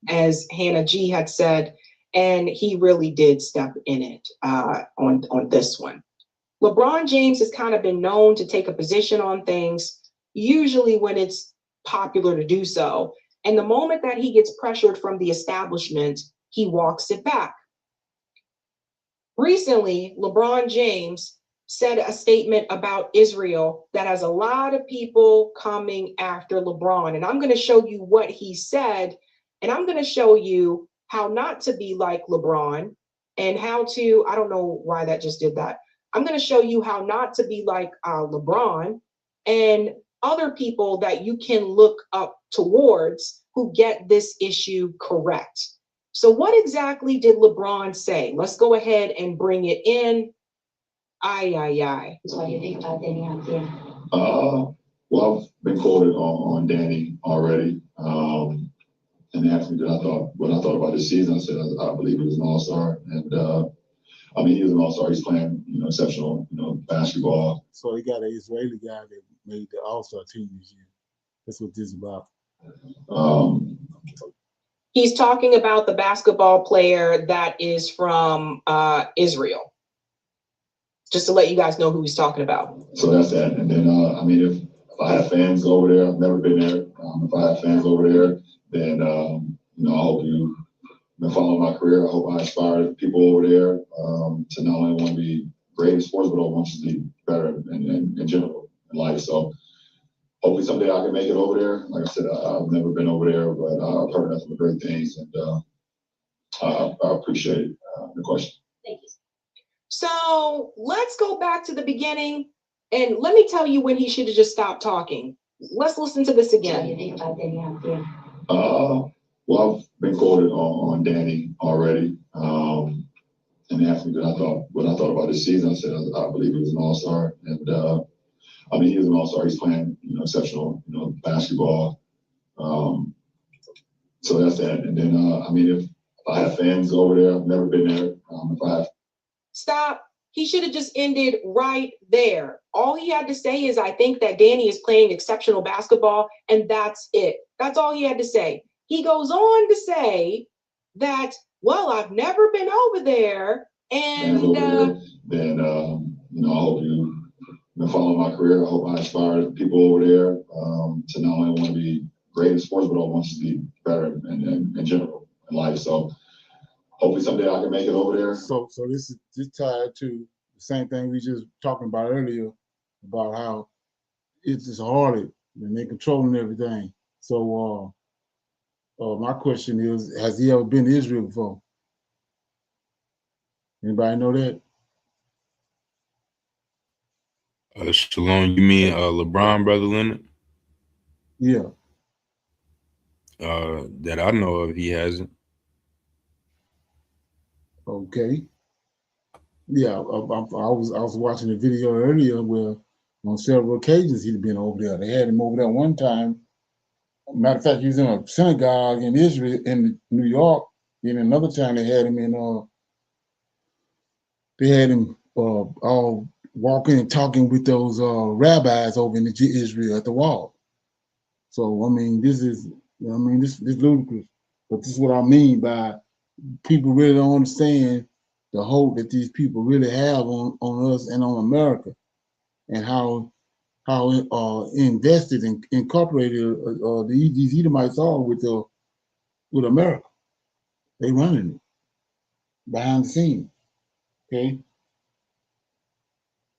as Hannah G had said, and he really did step in it on this one. LeBron James has kind of been known to take a position on things, usually when it's popular to do so. And the moment that he gets pressured from the establishment, he walks it back. Recently, LeBron James said a statement about Israel that has a lot of people coming after LeBron. And I'm going to show you what he said, and I'm going to show you how not to be like LeBron and how to, I don't know why that just did that. I'm going to show you how not to be like LeBron and other people that you can look up towards who get this issue correct. So what exactly did LeBron say? Let's go ahead and bring it in. Aye, aye, aye. What do you think about Danny Well, I've been quoted on Danny already. And they asked me what I thought about this season. I said I believe he was an all-star. And I mean, he was an all-star. He's playing, exceptional, basketball. So he got an Israeli guy that made the all-star team this year. That's what this is about. He's talking about the basketball player that is from Israel. Just to let you guys know who he's talking about. So that's that. And then, I mean, if I have fans over there, I've never been there. If I have fans over there, then, I hope you follow my career. I hope I inspire people over there to not only want to be great in sports, but also want to be better in general in life. So hopefully someday I can make it over there. Like I said, I've never been over there, but I've heard nothing but great things. And I appreciate the question. Thank you. So let's go back to the beginning, and let me tell you when he should have just stopped talking. Let's listen to this again. What do you think about Danny Well, I've been quoted on Danny already. And they asked me what I thought about this season. I said I believe he was an all-star. And I mean, he was an all-star. He's playing, exceptional, basketball. So that's that. And then, I mean, if I have fans over there, I've never been there. If I have Stop. He should have just ended right there. All he had to say is, I think that Danny is playing exceptional basketball, and that's it. That's all he had to say. He goes on to say that, well, I've never been over there, and then I hope you follow my career. I hope I inspire people over there to not only want to be great in sports, but also want to be better in general in life. So hopefully someday I can make it over there. So this is just tied to the same thing we just talking about earlier about how it's just hard and they're controlling everything. So my question is, has he ever been to Israel before? Anybody know that? Shalom, you mean LeBron, Brother Leonard? Yeah. That I know of, he hasn't. Okay. Yeah, I was watching a video earlier where on several occasions he'd been over there. They had him over there one time. Matter of fact, he was in a synagogue in Israel, in New York. And another time they had him all walking and talking with those rabbis over in Israel at the wall. So I mean, this is ludicrous. But this is what I mean by people really don't understand the hope that these people really have on us and on America, and how invested and incorporated these Edomites are with America. They running it behind the scenes. Okay.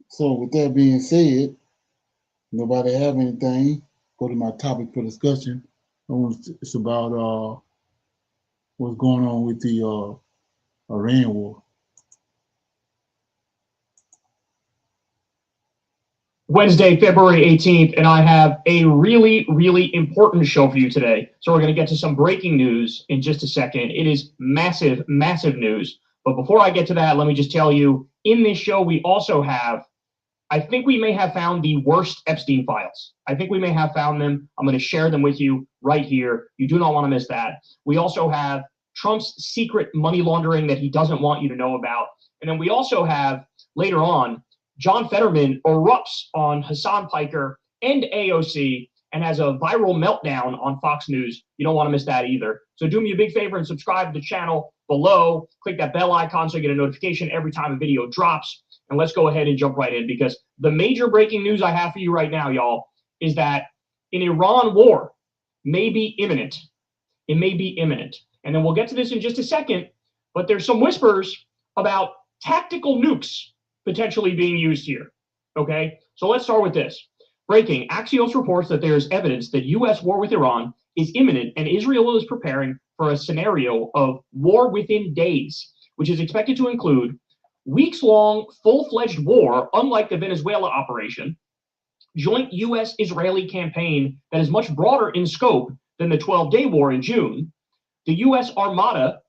So with that being said, nobody have anything. Go to my topic for discussion. It's about what's going on with the Iran war. Wednesday, February 18th, and I have a really, really important show for you today. So we're going to get to some breaking news in just a second. It is massive, massive news. But before I get to that, let me just tell you, in this show, we also have, I think we may have found the worst Epstein files. I think we may have found them. I'm going to share them with you right here. You do not want to miss that. We also have Trump's secret money laundering that he doesn't want you to know about. And then we also have, later on, John Fetterman erupts on Hassan Piker and AOC and has a viral meltdown on Fox News. You don't want to miss that either. So do me a big favor and subscribe to the channel below. Click that bell icon so you get a notification every time a video drops. And let's go ahead and jump right in, because the major breaking news I have for you right now, y'all, is that an Iran war may be imminent. It may be imminent. And then we'll get to this in just a second, but there's some whispers about tactical nukes potentially being used here. Okay, so let's start with this. Breaking, Axios reports that there is evidence that U.S. war with Iran is imminent, and Israel is preparing for a scenario of war within days, which is expected to include weeks-long, full-fledged war, unlike the Venezuela operation, joint U.S.-Israeli campaign that is much broader in scope than the 12-day war in June. The U.S. Armada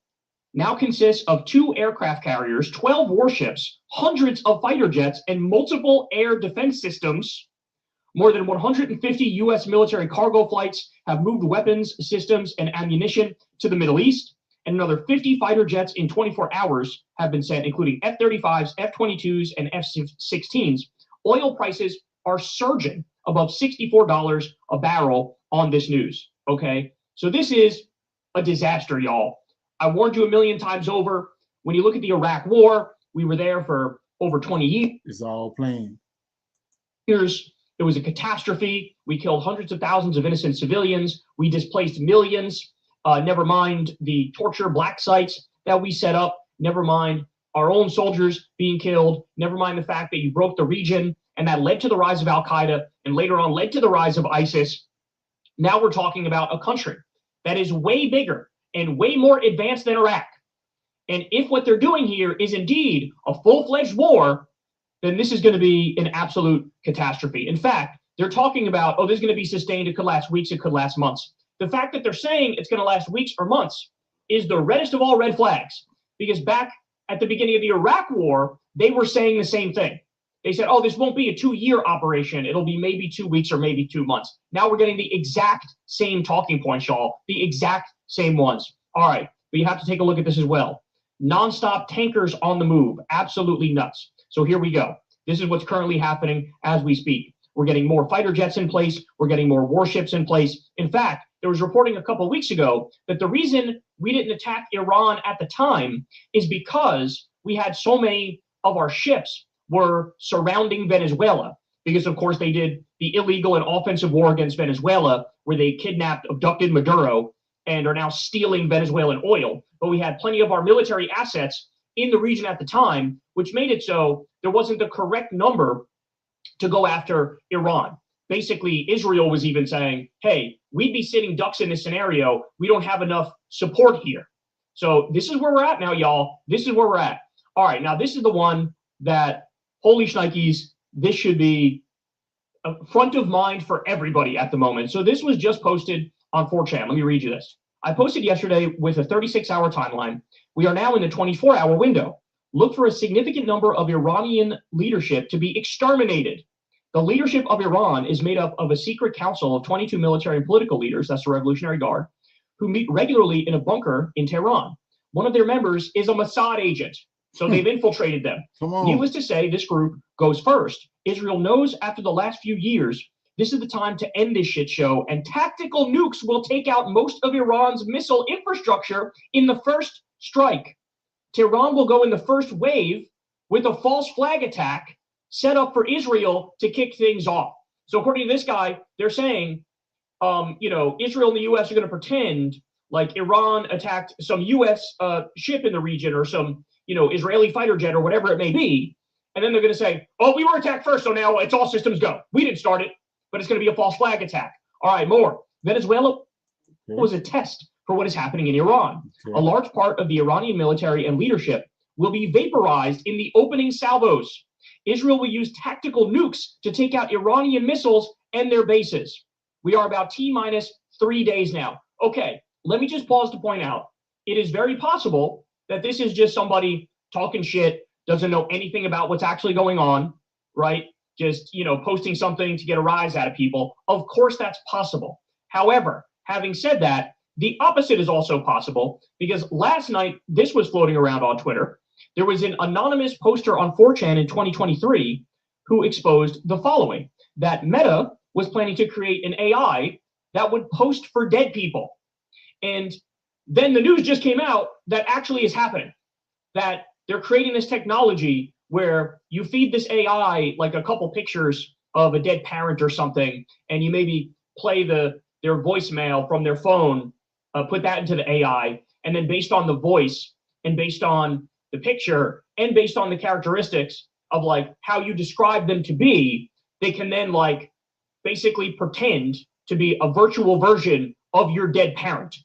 now consists of 2 aircraft carriers, 12 warships, hundreds of fighter jets, and multiple air defense systems. More than 150 U.S. military cargo flights have moved weapons, systems, and ammunition to the Middle East, and another 50 fighter jets in 24 hours have been sent, including F-35s, F-22s, and F-16s. Oil prices are surging above $64 a barrel on this news, okay? So this is a disaster, y'all. I warned you a million times over. When you look at the Iraq War, we were there for over 20 years. It's all playing. It was a catastrophe. We killed hundreds of thousands of innocent civilians. We displaced millions. Never mind the torture black sites that we set up. Never mind our own soldiers being killed. Never mind the fact that you broke the region, and that led to the rise of Al-Qaeda, and later on led to the rise of ISIS. Now we're talking about a country that is way bigger and way more advanced than Iraq. And if what they're doing here is indeed a full-fledged war, then this is going to be an absolute catastrophe. In fact, they're talking about, oh, this is going to be sustained. It could last weeks. It could last months. The fact that they're saying it's going to last weeks or months is the reddest of all red flags, because back at the beginning of the Iraq War, they were saying the same thing. They said, oh, this won't be a 2-year operation. It'll be maybe 2 weeks or maybe 2 months. Now we're getting the exact same talking points, y'all, the exact same ones. All right, but you have to take a look at this as well. Nonstop tankers on the move, absolutely nuts. So here we go. This is what's currently happening as we speak. We're getting more fighter jets in place. We're getting more warships in place. In fact, there was reporting a couple of weeks ago that the reason we didn't attack Iran at the time is because we had so many of our ships were surrounding Venezuela, because of course they did the illegal and offensive war against Venezuela, where they kidnapped, abducted Maduro, and are now stealing Venezuelan oil. But we had plenty of our military assets in the region at the time, which made it so there wasn't the correct number to go after Iran. Basically, Israel was even saying, hey, we'd be sitting ducks in this scenario. We don't have enough support here. So this is where we're at now, y'all. This is where we're at. All right, now this is the one that, holy shnikes, this should be front of mind for everybody at the moment. So this was just posted on 4chan. Let me read you this. I posted yesterday with a 36-hour timeline. We are now in the 24-hour window. Look for a significant number of Iranian leadership to be exterminated. The leadership of Iran is made up of a secret council of 22 military and political leaders, that's the Revolutionary Guard, who meet regularly in a bunker in Tehran. One of their members is a Mossad agent, so they've infiltrated them. Needless to say, this group goes first. Israel knows after the last few years, this is the time to end this shit show, and tactical nukes will take out most of Iran's missile infrastructure in the first strike. Tehran will go in the first wave with a false flag attack set up for Israel to kick things off. So according to this guy, they're saying, Israel and the U.S. are going to pretend like Iran attacked some U.S. ship in the region, or some, Israeli fighter jet, or whatever it may be. And then they're going to say, oh, we were attacked first, so now it's all systems go. We didn't start it, but it's going to be a false flag attack. All right, more. Venezuela was a test for what is happening in Iran. A large part of the Iranian military and leadership will be vaporized in the opening salvos. Israel will use tactical nukes to take out Iranian missiles and their bases. We are about T-minus 3 days now. Okay, let me just pause to point out, it is very possible that this is just somebody talking shit, doesn't know anything about what's actually going on, right? Just, posting something to get a rise out of people. Of course, that's possible. However, having said that, the opposite is also possible, because last night, this was floating around on Twitter. There was an anonymous poster on 4chan in 2023 who exposed the following, that Meta was planning to create an AI that would post for dead people. And then the news just came out that actually is happening, that they're creating this technology where you feed this AI like a couple pictures of a dead parent or something, and you maybe play their voicemail from their phone, put that into the AI, and then based on the voice and based on the picture and based on the characteristics of like how you describe them to be, they can then like basically pretend to be a virtual version of your dead parent.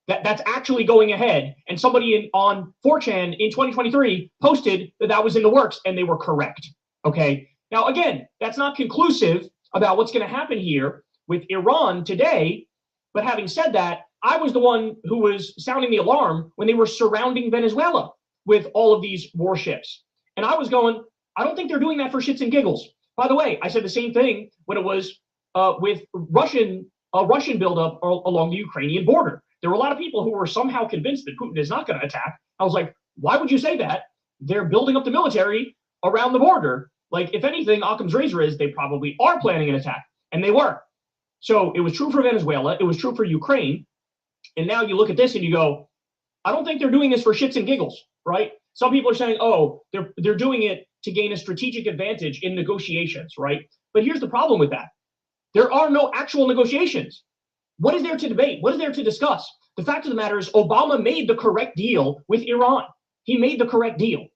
That's actually going ahead, and somebody on 4chan in 2023 posted that was in the works, and they were correct. Okay, now again, that's not conclusive about what's going to happen here with Iran today, but having said that, I was the one who was sounding the alarm when they were surrounding Venezuela with all of these warships, and I was going, I don't think they're doing that for shits and giggles. By the way, I said the same thing when it was with Russian buildup along the Ukrainian border. There were a lot of people who were somehow convinced that Putin is not going to attack. I was like, why would you say that? They're building up the military around the border. Like, if anything, Occam's razor is they probably are planning an attack, and they were. So it was true for Venezuela. It was true for Ukraine. And now you look at this and you go, I don't think they're doing this for shits and giggles, right? Some people are saying, oh, they're doing it to gain a strategic advantage in negotiations, right? But here's the problem with that. There are no actual negotiations. What is there to debate? What is there to discuss? The fact of the matter is Obama made the correct deal with Iran. He made the correct deal.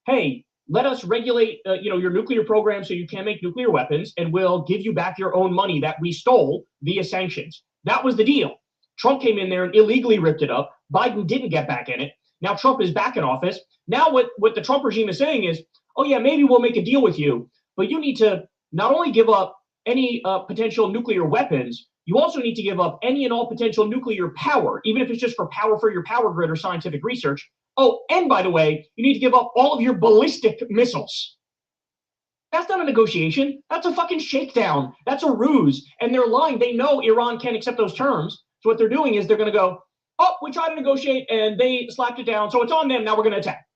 Hey, let us regulate your nuclear program so you can't make nuclear weapons, and we'll give you back your own money that we stole via sanctions. That was the deal. Trump came in there and illegally ripped it up. Biden didn't get back in it. Now Trump is back in office. Now what the Trump regime is saying is, oh yeah, maybe we'll make a deal with you, but you need to not only give up any potential nuclear weapons, you also need to give up any and all potential nuclear power, even if it's just for your power grid or scientific research. Oh, and by the way, you need to give up all of your ballistic missiles. That's not a negotiation. That's a fucking shakedown. That's a ruse. And they're lying. They know Iran can't accept those terms. So what they're doing is they're going to go, oh, we tried to negotiate and they slapped it down. So it's on them. Now we're going to attack.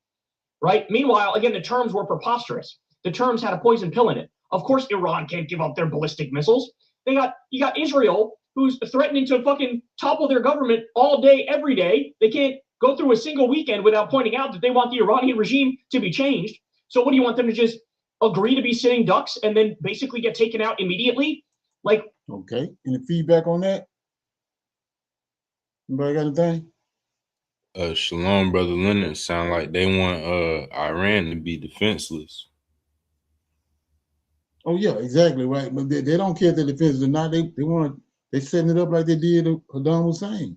Right? Meanwhile, again, the terms were preposterous. The terms had a poison pill in it. Of course, Iran can't give up their ballistic missiles. You got Israel, who's threatening to fucking topple their government all day, every day. They can't go through a single weekend without pointing out that they want the Iranian regime to be changed. So what do you want them to just agree to be sitting ducks and then basically get taken out immediately? Like, okay. Any feedback on that? Anybody got anything? Shalom, Brother Leonard. Sound like they want Iran to be defenseless. Oh yeah, exactly right. But they don't care if they're defenseless or not. They setting it up like they did Saddam Hussein,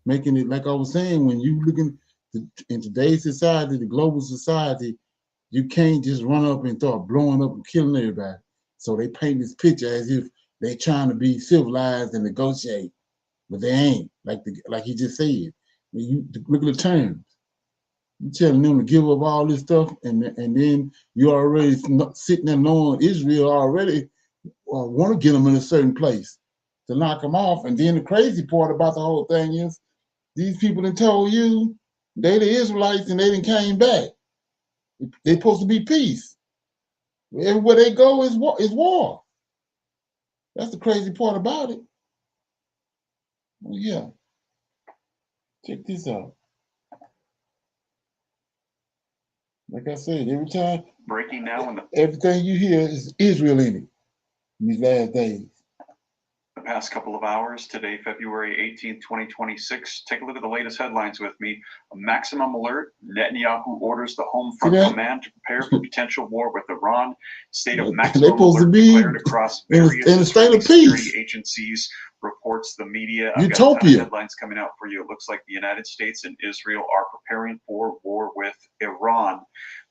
making it like I was saying. When you looking in today's society, the global society, you can't just run up and start blowing up and killing everybody. So they paint this picture as if they're trying to be civilized and negotiate, but they ain't. Like he just said. You look at the terms. You telling them to give up all this stuff, and then you already sitting there knowing Israel already want to get them in a certain place to knock them off. And then the crazy part about the whole thing is these people that told you they the Israelites and they didn't came back. They're supposed to be peace. Everywhere they go is war. That's the crazy part about it. Well, yeah. Check this out. Like I said, every time breaking now everything you hear is Israel in it in these last days. The past couple of hours, today, February 18th, 2026. Take a look at the latest headlines with me. A maximum alert. Netanyahu orders the Home Front Command to prepare for potential war with Iran. State of maximum alert declared across various in a state of peace. Security agencies, reports the media. Utopia. I've got a ton of headlines coming out for you. It looks like the United States and Israel are preparing for war with Iran.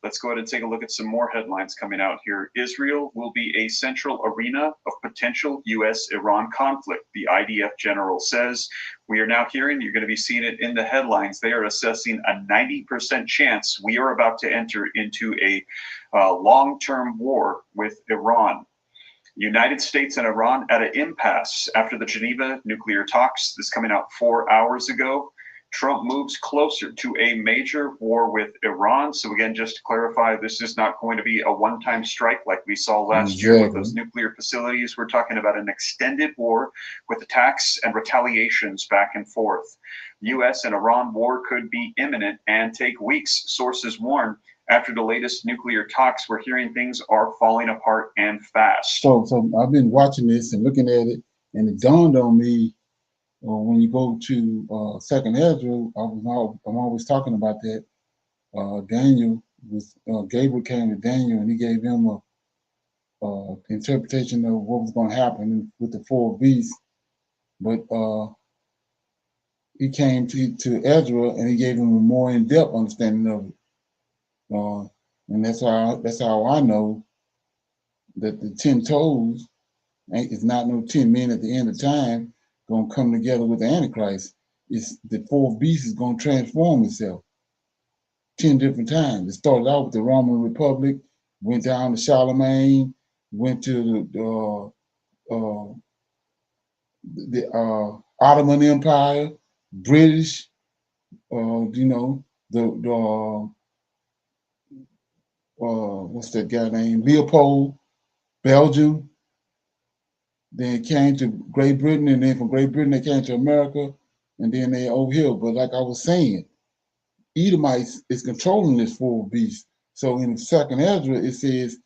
Let's go ahead and take a look at some more headlines coming out here. Israel will be a central arena of potential U.S.-Iran conflict, the IDF general says. We are now hearing, you're going to be seeing it in the headlines, they are assessing a 90% chance we are about to enter into a long-term war with Iran. United States and Iran at an impasse after the Geneva nuclear talks. This coming out 4 hours ago. Trump moves closer to a major war with Iran. So again, just to clarify, this is not going to be a one-time strike like we saw last year with those nuclear facilities. We're talking about an extended war with attacks and retaliations back and forth. U.S. and Iran war could be imminent and take weeks, sources warn. After the latest nuclear talks, we're hearing things are falling apart and fast. So I've been watching this and looking at it, and it dawned on me when you go to Second Ezra, I'm always talking about that. Daniel was Gabriel came to Daniel and he gave him a interpretation of what was going to happen with the four beasts. But he came to Ezra and he gave him a more in-depth understanding of it. And that's how I know that the 10 toes is not no 10 men at the end of time going to come together with the Antichrist. It's the fourth beast is going to transform itself 10 different times. It started out with the Roman Republic, went down to Charlemagne, went to the Ottoman Empire, British, what's that guy named? Leopold, Belgium. Then it came to Great Britain, and then from Great Britain they came to America, and then they over here. But like I was saying, Edomites is controlling this fourth beast. So in Second Ezra, it says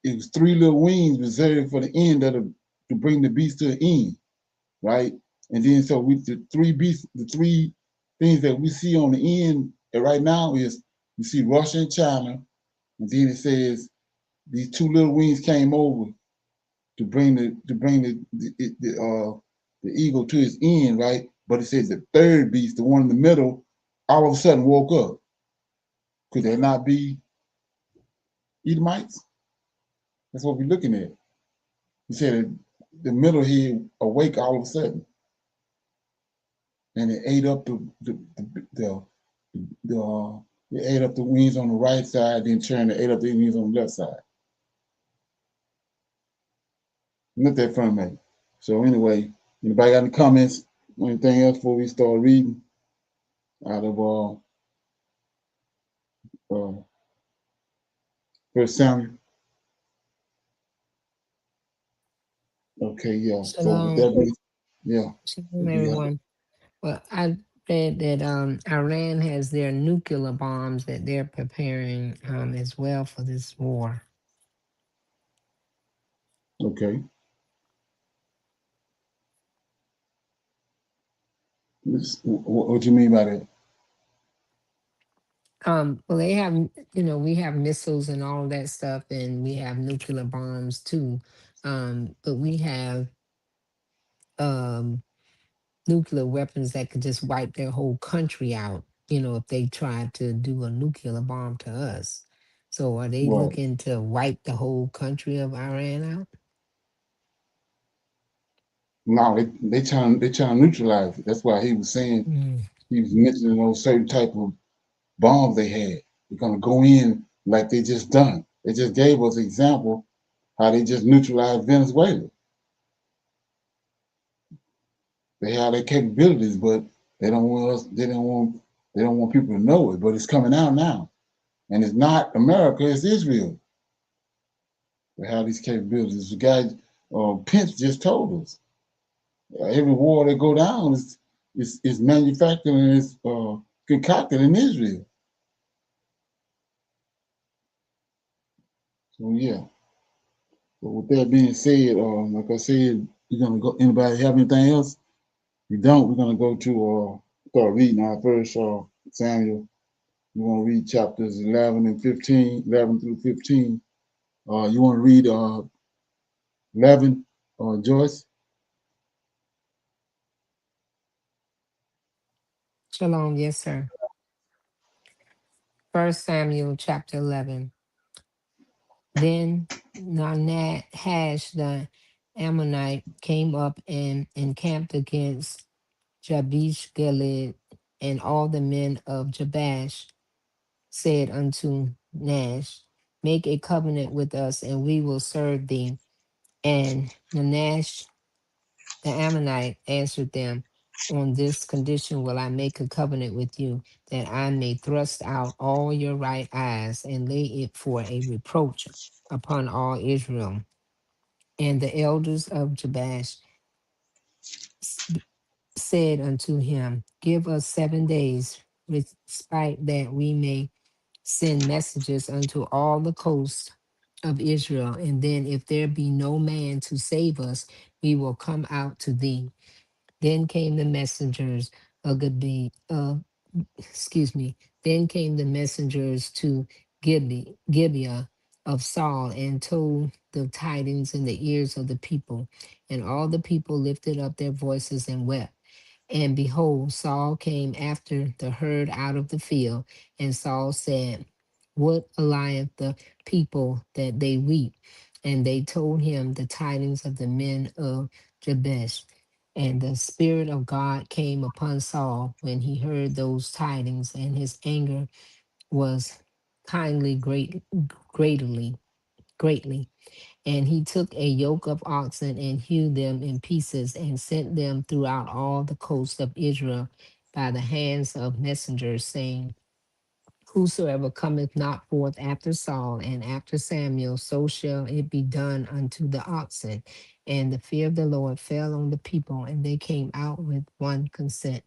it was 3 little wings reserved for the end to bring the beast to the end, right? And then so with the 3 beasts, the 3 things that we see on the end right now is you see Russia and China, and then it says these 2 little wings came over to bring the eagle to its end, right? But it says the third beast, the one in the middle, all of a sudden woke up. Could there not be Edomites? That's what we're looking at. He said the middle here awake all of a sudden, and it ate up it ate up the wings on the right side, then turned to ate up the wings on the left side. Not that funny, man. So anyway, anybody got any comments or anything else before we start reading out of First Samuel? Okay, yeah. So with that being, yeah. Shalom, everyone. Well, I read that Iran has their nuclear bombs that they're preparing as well for this war. Okay. What do you mean by that? Well, they have, we have missiles and all that stuff, and we have nuclear bombs too. But we have nuclear weapons that could just wipe their whole country out, if they tried to do a nuclear bomb to us. So are they looking to wipe the whole country of Iran out? No, they trying to neutralize it. That's why he was saying he was mentioning those certain type of bombs they had. They're gonna go in like they just done. They just gave us an example how they just neutralized Venezuela. They have their capabilities, but they don't want us. They don't want people to know it. But it's coming out now, and it's not America. It's Israel. They have these capabilities. The guy Pence just told us. Every war that go down is manufactured and is concocted in Israel. So yeah. But with that being said, like I said, you're gonna go. Anybody have anything else? If you don't, we're gonna go to start reading our first Samuel. You want to read chapters 11 and 15, 11 through 15. You want to read 11, Joyce? Shalom, yes, sir. 1 Samuel chapter 11. Then Nahash the Ammonite came up and encamped against Jabesh Gilead, and all the men of Jabesh said unto Nash, make a covenant with us, and we will serve thee. And Nahash the Ammonite answered them, On this condition will I make a covenant with you, that I may thrust out all your right eyes and lay it for a reproach upon all Israel. And the elders of Jabesh said unto him, Give us 7 days, respite, that we may send messages unto all the coasts of Israel. And then, if there be no man to save us, we will come out to thee. Then came the messengers of excuse me. Then came the messengers to Gibeah of Saul, and told the tidings in the ears of the people. And all the people lifted up their voices and wept. And behold, Saul came after the herd out of the field. And Saul said, What alieth the people that they weep? And they told him the tidings of the men of Jabesh. And the Spirit of God came upon Saul when he heard those tidings, and his anger was greatly, greatly. And he took a yoke of oxen and hewed them in pieces, and sent them throughout all the coast of Israel by the hands of messengers, saying, Whosoever cometh not forth after Saul and after Samuel, so shall it be done unto the oxen. And the fear of the Lord fell on the people, and they came out with one consent.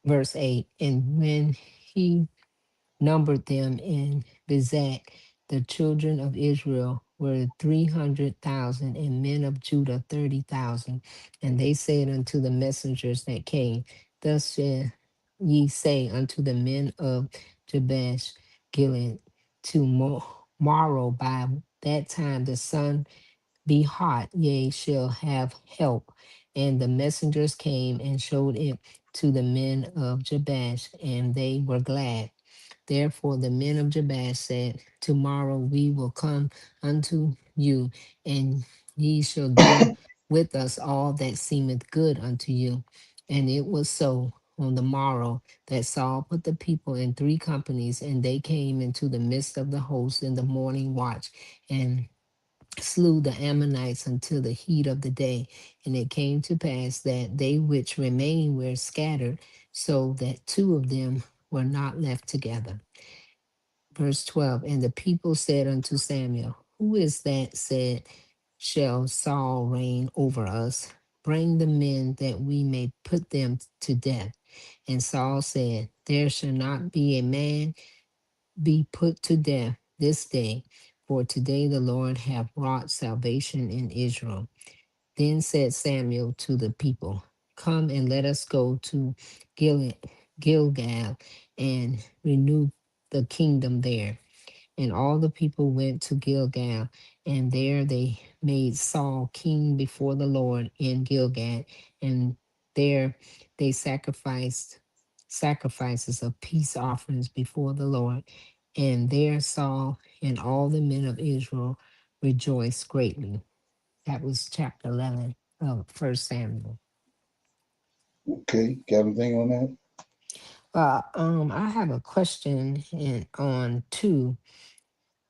Verse 8. And when he numbered them in Bezek, the children of Israel were 300,000, and men of Judah 30,000. And they said unto the messengers that came, Thus shall ye say unto the men of Jabesh Gilead, tomorrow by that time the sun be hot, ye shall have help. And the messengers came and showed it to the men of Jabesh, and they were glad. Therefore the men of Jabesh said, Tomorrow we will come unto you, and ye shall do with us all that seemeth good unto you. And it was so on the morrow that Saul put the people in 3 companies, and they came into the midst of the host in the morning watch, and slew the Ammonites until the heat of the day. And it came to pass that they which remained were scattered, so that 2 of them were not left together. Verse 12. And the people said unto Samuel, Who is that said, Shall Saul reign over us? Bring the men that we may put them to death. And Saul said, There shall not be a man be put to death this day, for today the Lord hath wrought salvation in Israel. Then said Samuel to the people, Come and let us go to Gilgal and renew the kingdom there. And all the people went to Gilgal, and there they made Saul king before the Lord in Gilgal, and there they sacrificed sacrifices of peace offerings before the Lord. And there Saul and all the men of Israel rejoiced greatly. That was chapter 11 of First Samuel. Okay, got anything on that? I have a question on 2.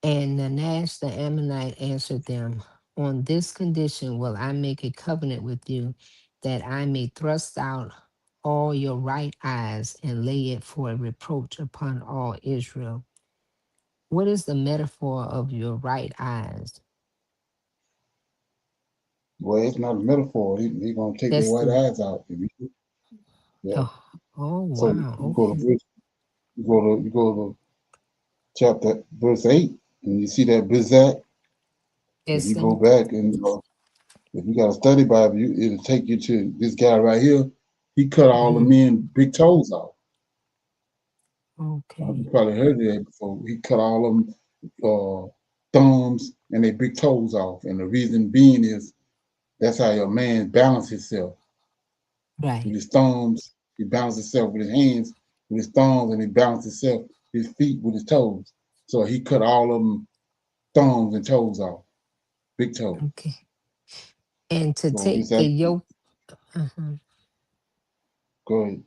And Nahash the Ammonite answered them, On this condition will I make a covenant with you, that I may thrust out all your right eyes and lay it for a reproach upon all Israel. What is the metaphor of your right eyes? Well, it's not a metaphor. He gonna take their That's white the eyes out. Yeah. oh So wow, you go to okay. chapter verse 8, and you see that Bizak. If Yes, you go sir. back and if you got a study Bible, it'll take you to this guy right here. He cut all the Mhm. men big toes off. Okay. You probably heard that before. He cut all of them thumbs and their big toes off, and the reason being is that's how your man balance himself Right. with his thumbs. He balances himself with his hands, with his thumbs, and he balances himself his feet with his toes. So he cut all of them thumbs and toes off, big toes. Okay. And to So take this the that. yoke. uh Go ahead.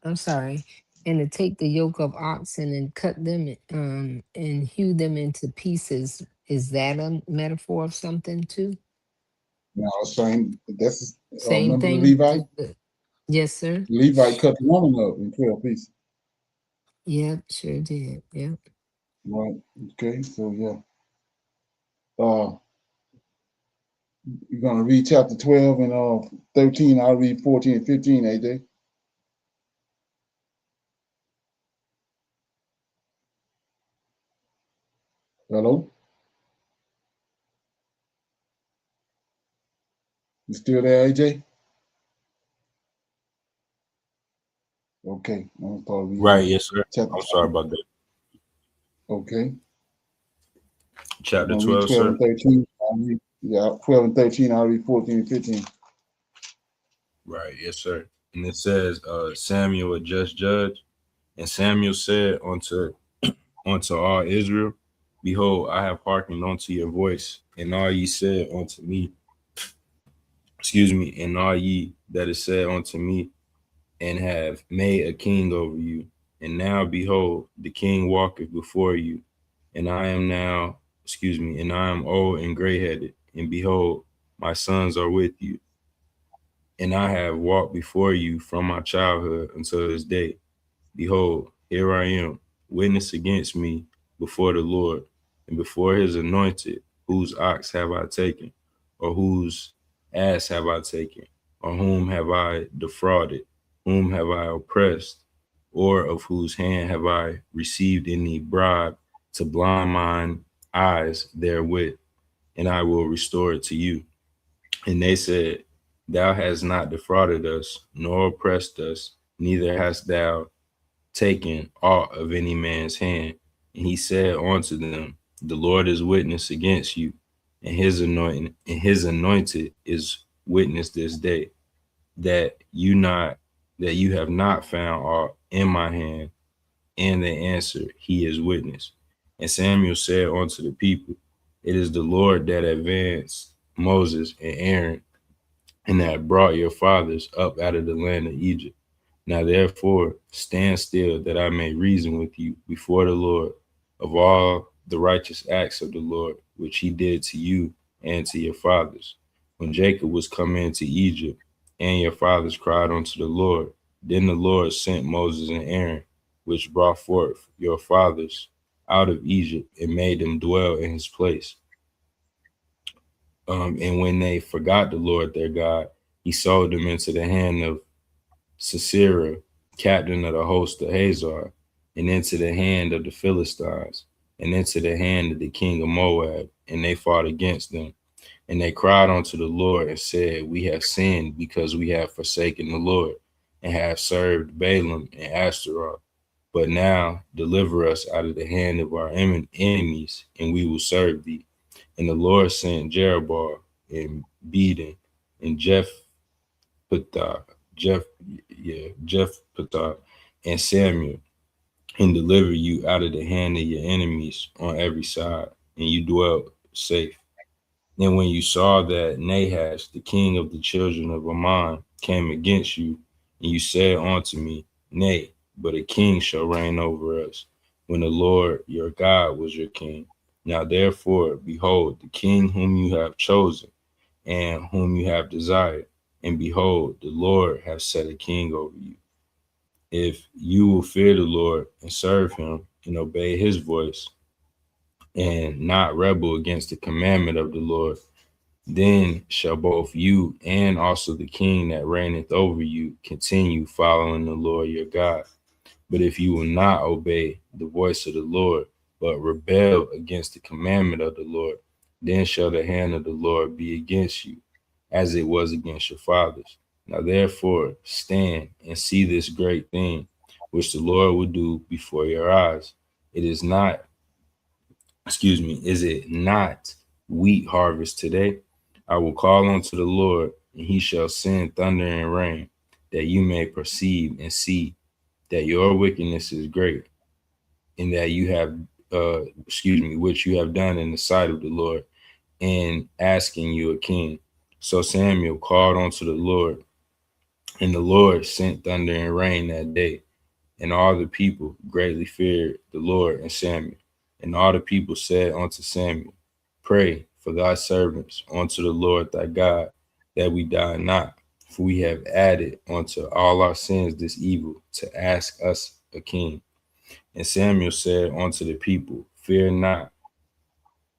I'm sorry. And to take the yoke of oxen and cut them and hew them into pieces, is that a metaphor of something too? Now, same. That's Same remember the thing. Levite. Yes, sir. The Levite cut the woman up in 12 pieces. Yep, sure did. Yep. Right. Okay. So yeah. You're gonna read chapter 12 and 13. I'll read 14 and 15. AJ. Hello. You still there, AJ? Okay. I'm probably Right, yes, sir. chapter I'm sorry about that. Okay. Chapter I'm gonna read 12, 12 sir. and 13. 12 and 13. I'll read 14 and 15. Right, yes, sir. And it says, Samuel, a just judge, and Samuel said unto all Israel, behold, I have hearkened unto your voice, and all ye said unto me, and all ye that is said unto me, and have made a king over you. And now behold, the king walketh before you, and I am now, and I am old and gray-headed, and behold, my sons are with you. And I have walked before you from my childhood until this day. Behold, here I am, witness against me before the Lord, and before his anointed, whose ox have I taken, or whose ass have I taken, or whom have I defrauded, whom have I oppressed, or of whose hand have I received any bribe to blind mine eyes therewith, and I will restore it to you. And they said, thou hast not defrauded us, nor oppressed us, neither hast thou taken aught of any man's hand. And he said unto them, the Lord is witness against you, and his anointed is witness this day, that you have not found aught in my hand. And they answered, he is witness. And Samuel said unto the people, it is the Lord that advanced Moses and Aaron, and that brought your fathers up out of the land of Egypt. Now therefore stand still, that I may reason with you before the Lord of all the righteous acts of the Lord, which he did to you and to your fathers. When Jacob was come into Egypt, and your fathers cried unto the Lord, then the Lord sent Moses and Aaron, which brought forth your fathers out of Egypt, and made them dwell in his place. And when they forgot the Lord their God, he sold them into the hand of Sisera, captain of the host of Hazar, and into the hand of the Philistines, and into the hand of the king of Moab, and they fought against them. And they cried unto the Lord and said, we have sinned because we have forsaken the Lord, and have served Balaam and Ashtaroth. But now deliver us out of the hand of our enemies, and we will serve thee. And the Lord sent Jeroboam and Beden and Jephthah, and Samuel, and deliver you out of the hand of your enemies on every side, and you dwelt safe. And when you saw that Nahash, the king of the children of Ammon, came against you, and you said unto me, nay, but a king shall reign over us, when the Lord your God was your king. Now therefore, behold, the king whom you have chosen, and whom you have desired, and behold, the Lord has set a king over you. If you will fear the Lord and serve him and obey his voice, and not rebel against the commandment of the Lord, then shall both you and also the king that reigneth over you continue following the Lord your God. But if you will not obey the voice of the Lord, but rebel against the commandment of the Lord, then shall the hand of the Lord be against you, as it was against your fathers. Now therefore stand and see this great thing, which the Lord will do before your eyes. Is it not wheat harvest today? I will call unto the Lord, and he shall send thunder and rain, that you may perceive and see that your wickedness is great, and that you have, which you have done in the sight of the Lord, in asking you a king. So Samuel called unto the Lord, and the Lord sent thunder and rain that day, and all the people greatly feared the Lord and Samuel. And all the people said unto Samuel, pray for thy servants unto the Lord thy God, that we die not. For we have added unto all our sins this evil, to ask us a king. And Samuel said unto the people, fear not,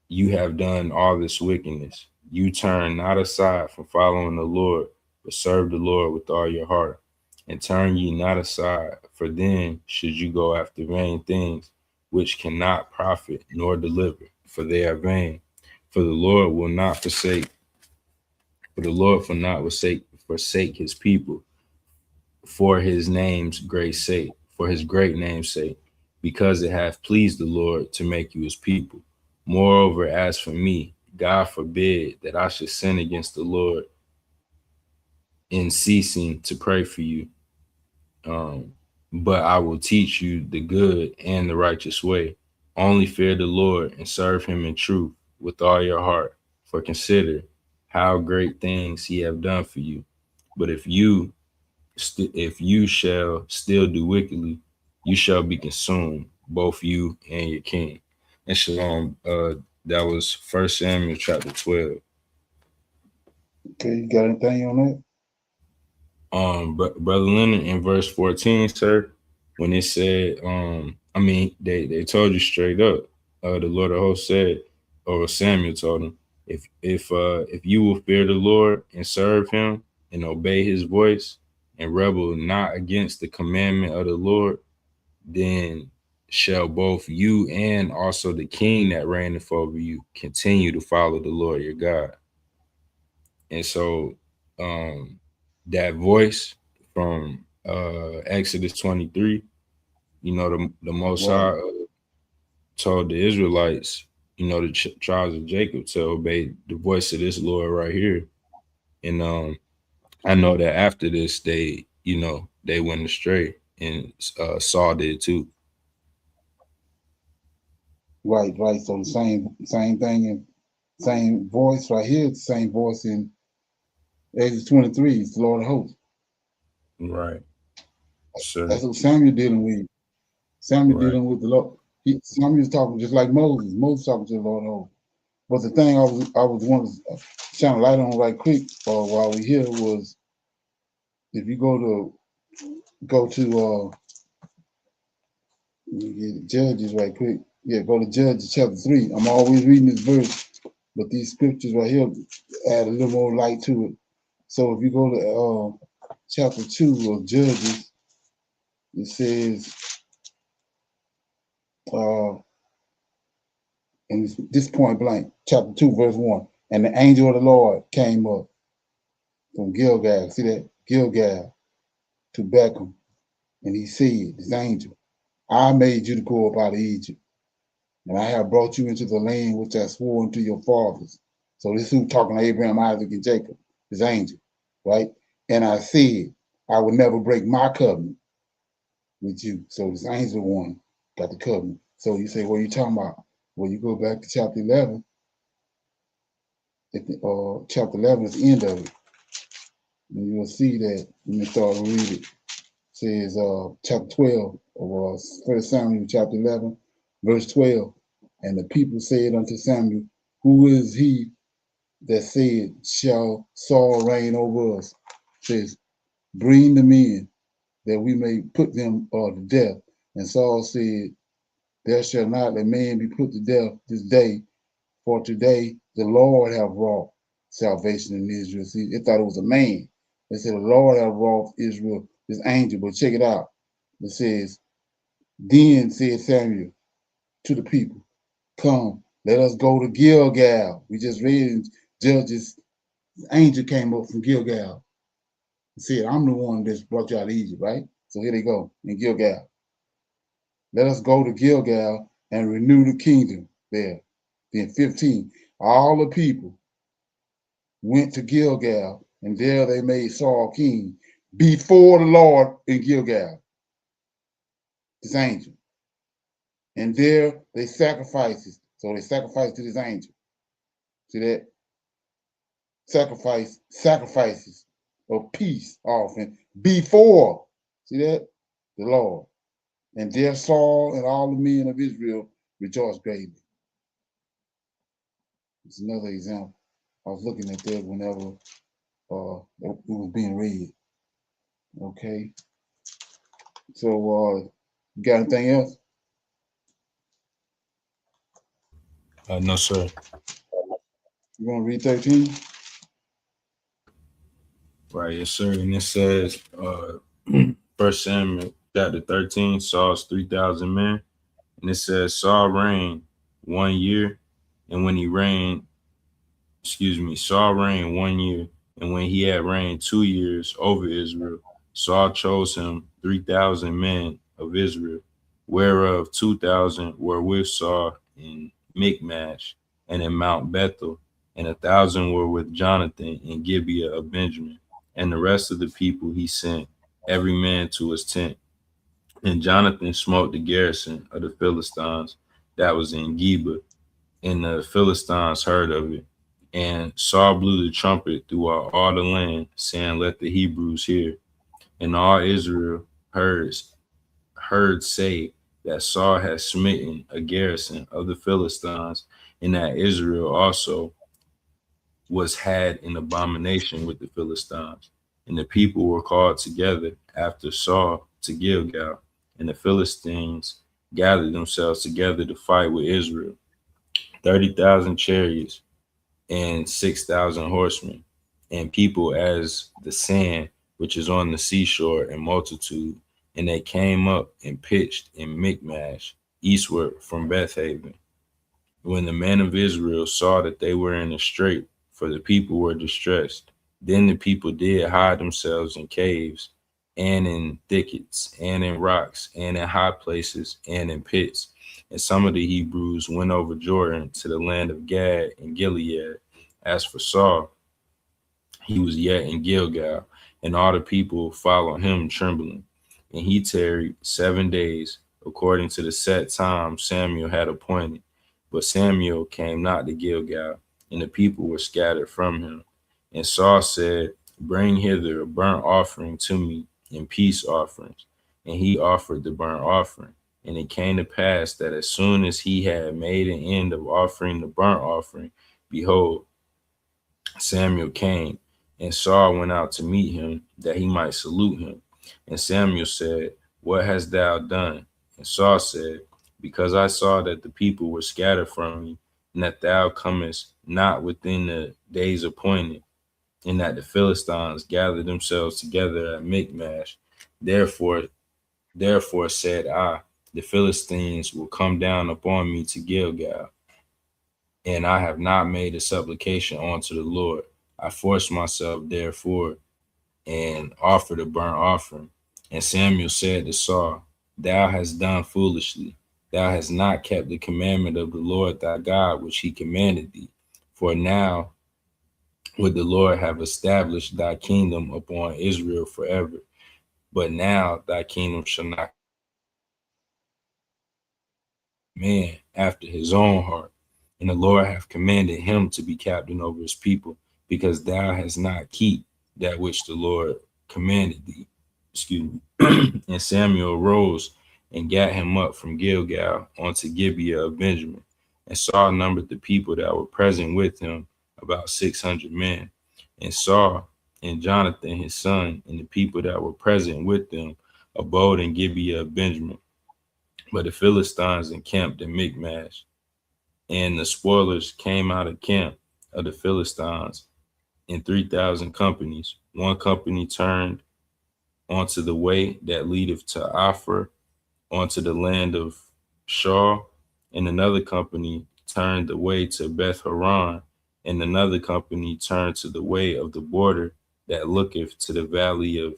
you have done all this wickedness. You turn not aside from following the Lord, but serve the Lord with all your heart. And turn ye not aside, for then should you go after vain things, which cannot profit nor deliver, for they are vain. For the Lord will not forsake, forsake his people, for his name's great sake, for his great name's sake, because it hath pleased the Lord to make you his people. Moreover, as for me, God forbid that I should sin against the Lord in ceasing to pray for you. But I will teach you the good and the righteous way. Only fear the Lord and serve him in truth with all your heart. For consider how great things he have done for you. But if you shall still do wickedly, you shall be consumed, both you and your king. And shalom. That was 1 Samuel chapter 12. Okay, you got anything on that? Brother Leonard, in verse 14, sir, when it said, they told you straight up, the Lord of hosts said, or Samuel told him, if you will fear the Lord and serve him and obey his voice and rebel not against the commandment of the Lord, then shall both you and also the king that reigneth over you continue to follow the Lord your God. And so that voice from Exodus 23, the Most High told the Israelites, the tribes of Jacob, to obey the voice of this Lord right here. And I know that after this, they went astray, and Saul did too. Right. So the same thing and same voice right here, the same voice in Exodus 23, it's the Lord of hosts. Right. Sure. That's what Samuel dealing with. Samuel dealing with the Lord. Samuel's talking just like Moses. Moses talking to the Lord of hosts. But the thing I was wanting to shine a light on right quick while we here was, if you go to let me get Judges right quick. Yeah, go to Judges chapter 3. I'm always reading this verse, but these scriptures right here add a little more light to it. So if you go to chapter 2 of Judges, it says, and this point blank, chapter 2, verse 1, and the angel of the Lord came up from Gilgal, see that? Gilgal, to Beckham, and he said, this angel, I made you to go up out of Egypt, and I have brought you into the land which I swore unto your fathers. So this is who talking to Abraham, Isaac, and Jacob, this angel, right? And I said, I will never break my covenant with you. So this angel one got the covenant. So you say, what are you talking about? Well, you go back to chapter 11. Chapter 11 is the end of it. And you'll see that when you start to read it. It says chapter 12 of 1 Samuel chapter 11, verse 12. And the people said unto Samuel, who is he that said, shall Saul reign over us? It says, bring the men that we may put them to death. And Saul said, there shall not a man be put to death this day, for today the Lord have wrought salvation in Israel. See, they thought it was a man. They said the Lord have wrought Israel, this angel. But check it out. It says, then said Samuel to the people, come, let us go to Gilgal. We just read in Judges, the angel came up from Gilgal and said, I'm the one that's brought you out of Egypt, right? So here they go in Gilgal. Let us go to Gilgal and renew the kingdom there. Then 15, all the people went to Gilgal, and there they made Saul king before the Lord in Gilgal, this angel. And there they sacrifices. So they sacrificed to this angel. See that? Sacrifices of peace offering before, see that? The Lord. And there Saul and all the men of Israel rejoiced greatly. It's another example. I was looking at that whenever it was being read. Okay. So you got anything else? No, sir. You want to read 13? Right, yes, sir. And it says, 1 Samuel chapter 13, Saul's 3,000 men. And it says, Saul reigned 1 year, and when he reigned, Saul reigned 1 year, and when he had reigned 2 years over Israel, Saul chose him 3,000 men of Israel, whereof 2,000 were with Saul in Michmash and in Mount Bethel, and 1,000 were with Jonathan in Gibeah of Benjamin. And the rest of the people he sent, every man to his tent. And Jonathan smote the garrison of the Philistines that was in Geba, and the Philistines heard of it. And Saul blew the trumpet throughout all the land, saying, Let the Hebrews hear. And all Israel heard say that Saul had smitten a garrison of the Philistines, and that Israel also was had an abomination with the Philistines. And the people were called together after Saul to Gilgal, and the Philistines gathered themselves together to fight with Israel, 30,000 chariots and 6,000 horsemen, and people as the sand which is on the seashore in multitude. And they came up and pitched in Michmash, eastward from Bethaven. When the men of Israel saw that they were in a strait, for the people were distressed, then the people did hide themselves in caves, and in thickets, and in rocks, and in high places, and in pits. And some of the Hebrews went over Jordan to the land of Gad and Gilead. As for Saul, he was yet in Gilgal, and all the people followed him trembling. And he tarried 7 days, according to the set time Samuel had appointed. But Samuel came not to Gilgal, and the people were scattered from him. And Saul said, Bring hither a burnt offering to me, and peace offerings. And he offered the burnt offering. And it came to pass that as soon as he had made an end of offering the burnt offering, behold, Samuel came, and Saul went out to meet him, that he might salute him. And Samuel said, What hast thou done? And Saul said, Because I saw that the people were scattered from me, and that thou comest not within the days appointed, and that the Philistines gathered themselves together at Michmash. Therefore said I, the Philistines will come down upon me to Gilgal, and I have not made a supplication unto the Lord. I forced myself, therefore, and offered a burnt offering. And Samuel said to Saul, Thou hast done foolishly. Thou hast not kept the commandment of the Lord thy God, which he commanded thee. For now would the Lord have established thy kingdom upon Israel forever. But now thy kingdom shall not man after his own heart. And the Lord hath commanded him to be captain over his people, because thou hast not keep that which the Lord commanded thee. Excuse me. And Samuel arose and gat him up from Gilgal unto Gibeah of Benjamin. And Saul numbered the people that were present with him, about 600 men. And Saul and Jonathan his son and the people that were present with them abode in Gibeah of Benjamin. But the Philistines encamped in Michmash. And the spoilers came out of camp of the Philistines in 3,000 companies. One company turned onto the way that leadeth to Ophir, onto the land of Shaw, and another company turned the way to Beth Horon, and another company turned to the way of the border that looketh to the valley of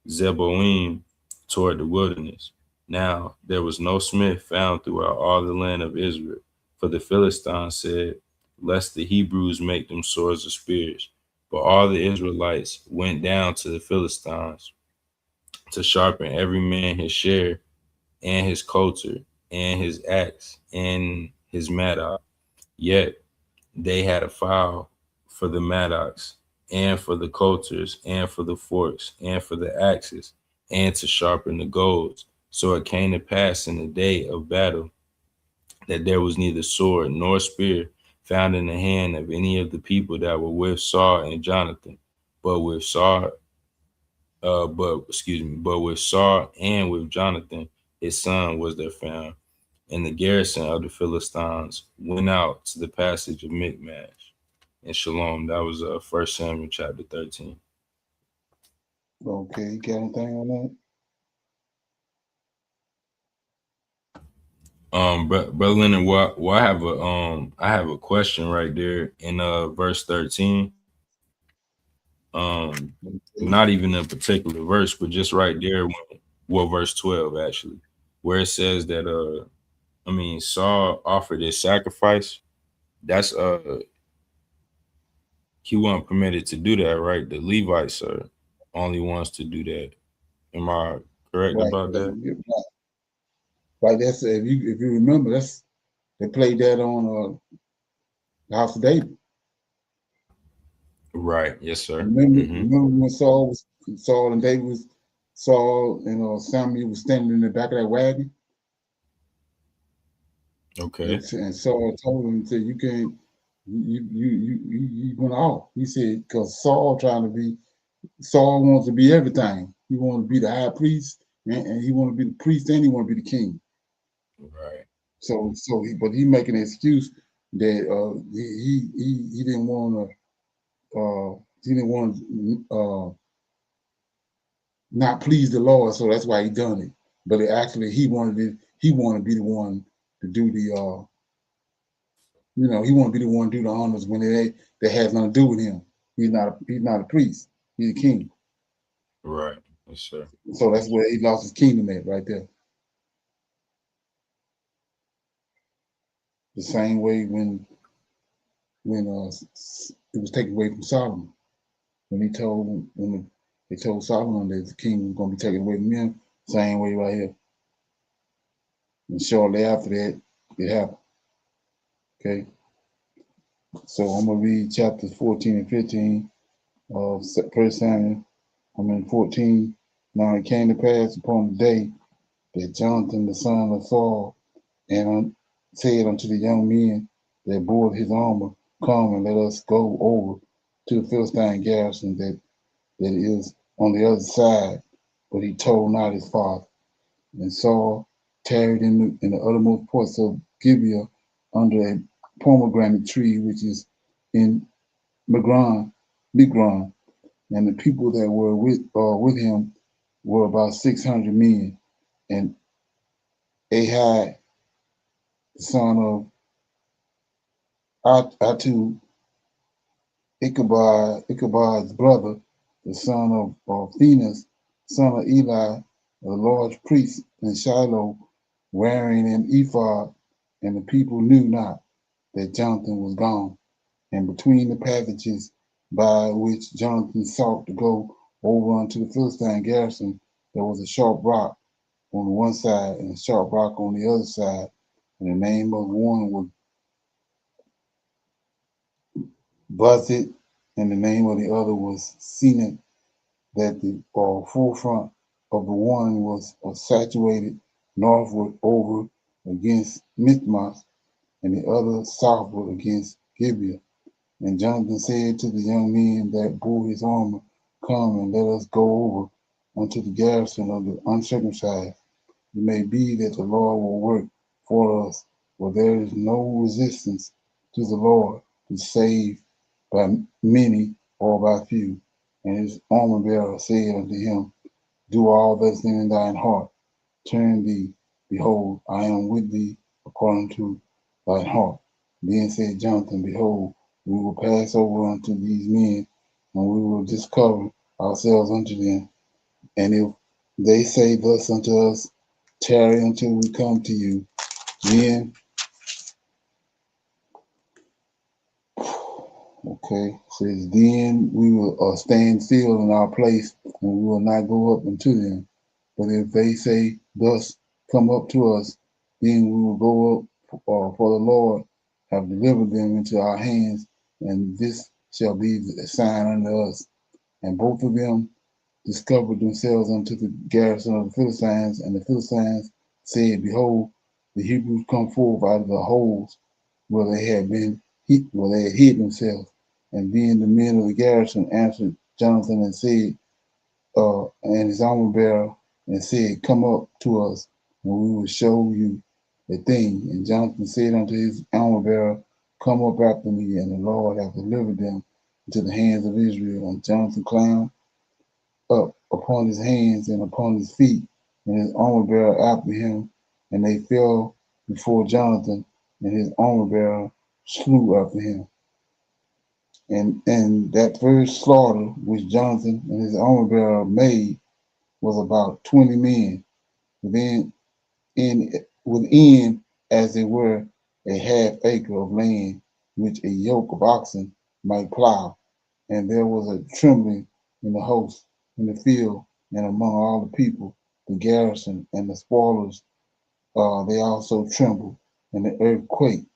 Zeboim toward the wilderness. Now there was no smith found throughout all the land of Israel, for the Philistines said, Lest the Hebrews make them swords or spears. But all the Israelites went down to the Philistines to sharpen every man his share, and his coulter, and his axe, and his mattock. Yet they had a file for the mattocks, and for the coulters, and for the forks, and for the axes, and to sharpen the goads. So it came to pass in the day of battle that there was neither sword nor spear found in the hand of any of the people that were with Saul and Jonathan, but with Saul, but with Saul and with Jonathan, his son, was there found. And the garrison of the Philistines went out to the passage of Michmash and Shalom. That was 1 Samuel chapter 13. Okay, got anything on that? Brother Leonard, I have a question right there in verse 13. Not even a particular verse, but just right there, verse 12 actually, where it says that Saul offered his sacrifice. That's he wasn't permitted to do that, right? The Levites are only ones to do that. Am I correct about that? Right. That's if you remember, they played that on the House of David. Right. Yes, sir. Remember when Saul and David Saul and Samuel was standing in the back of that wagon? Okay. And Saul told him, he said, "You can't. You went off." He said, "Because Saul wants to be everything. He wants to be the high priest, and he wants to be the priest, and he wants to be the king." Right. But he making an excuse that he didn't want to not please the Lord, so that's why he done it. But he wanted to be the one to do the he want to be the one to do the honors when that has nothing to do with him. He's not a priest. He's a king. Right. Yes, sir. So that's where he lost his kingdom at, right there. The same way when it was taken away from Solomon, when they told Solomon that the king was going to be taken away from him, same way right here. And shortly after that, it happened. Okay. So I'm gonna read chapters 14 and 15 of 1 Samuel. 14. Now it came to pass upon the day that Jonathan the son of Saul said unto the young men that bore his armor, "Come and let us go over to the Philistine garrison that is on the other side." But he told not his father. And Saul tarried in the uttermost parts of Gibeah under a pomegranate tree, which is in Migron, and the people that were with him were about 600 men. And Ahai, the son of Atu, Ichabod's brother, the son of Phinehas, son of Eli, a large priest in Shiloh, wearing an ephod, and the people knew not that Jonathan was gone. And between the passages by which Jonathan sought to go over unto the Philistine garrison, there was a sharp rock on one side and a sharp rock on the other side. And the name of one was Buzzard, and the name of the other was Senat. That the forefront of the one was saturated northward over against Michmash, and the other southward against Gibeah. And Jonathan said to the young men that bore his armor, "Come and let us go over unto the garrison of the uncircumcised. It may be that the Lord will work for us, for there is no resistance to the Lord to save by many or by few." And his armor bearer said unto him, "Do all that is in thine heart. Turn thee, behold, I am with thee according to thine heart." Then said Jonathan, "Behold, we will pass over unto these men, and we will discover ourselves unto them. And if they say thus unto us, Tarry until we come to you, then," okay, says, "then we will stand still in our place, and we will not go up unto them. But if they say thus, Come up to us, then we will go up, for the Lord have delivered them into our hands, and this shall be the sign unto us." And both of them discovered themselves unto the garrison of the Philistines, and the Philistines said, "Behold, the Hebrews come forth out of the holes where they had been they had hid themselves. And then the men of the garrison answered Jonathan and said, and his armor bearer, and said, Come up to us, and we will show you a thing. And Jonathan said unto his armor bearer, Come up after me, and the Lord hath delivered them into the hands of Israel. And Jonathan climbed up upon his hands and upon his feet, and his armor bearer after him, and they fell before Jonathan, and his armor bearer slew after him. And that first slaughter which Jonathan and his armor bearer made was about 20 men, within as they were a half acre of land which a yoke of oxen might plow. And there was a trembling in the host, in the field, and among all the people, the garrison and the spoilers, they also trembled, and the earth quaked.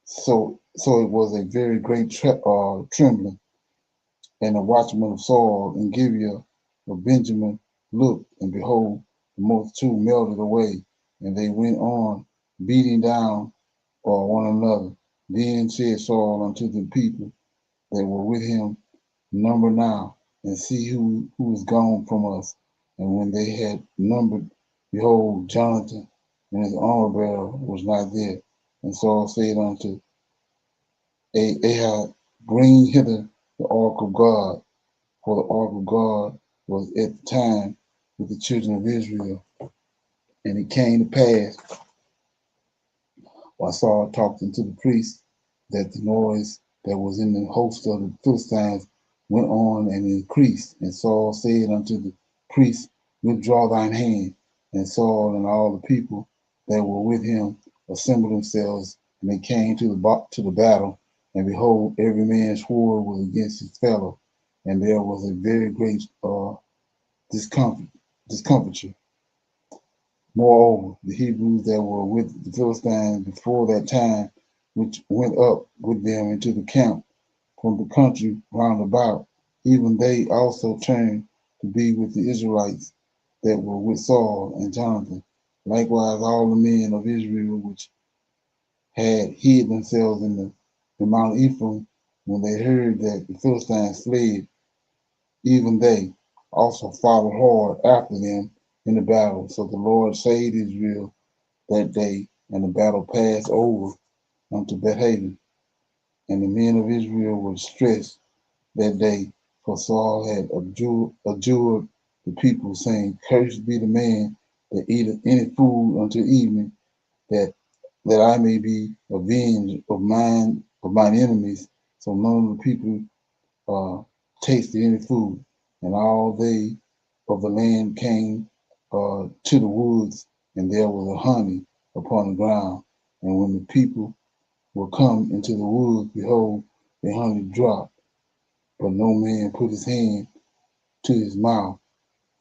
So it was a very great trembling. And the watchman of Saul and Gibeah of Benjamin looked, and behold, the multitude melted away, and they went on beating down one another. Then said Saul unto the people that were with him, Number now, and see who is gone from us. And when they had numbered, behold, Jonathan and his armor bearer was not there. And Saul said unto Ahab, Bring hither the ark of God, for the ark of God was at the time with the children of Israel. And it came to pass, while Saul talked unto the priest, that the noise that was in the host of the Philistines went on and increased. And Saul said unto the priest, Withdraw thine hand. And Saul and all the people that were with him assembled themselves, and they came to the battle. And behold, every man's sword was against his fellow, and there was a very great discomfiture. Moreover, the Hebrews that were with the Philistines before that time, which went up with them into the camp from the country round about, even they also turned to be with the Israelites that were with Saul and Jonathan. Likewise, all the men of Israel which had hid themselves in the Mount Ephraim, when they heard that the Philistines fled, even they also followed hard after them in the battle. So the Lord saved Israel that day, and the battle passed over unto Bethaven. And the men of Israel were distressed that day, for Saul had adjured the people, saying, Cursed be the man that eateth any food until evening, that I may be avenged of mine enemies. So none of the people tasted any food, and all they of the land came to the woods, and there was a honey upon the ground. And when the people were come into the woods, behold, the honey dropped, but no man put his hand to his mouth,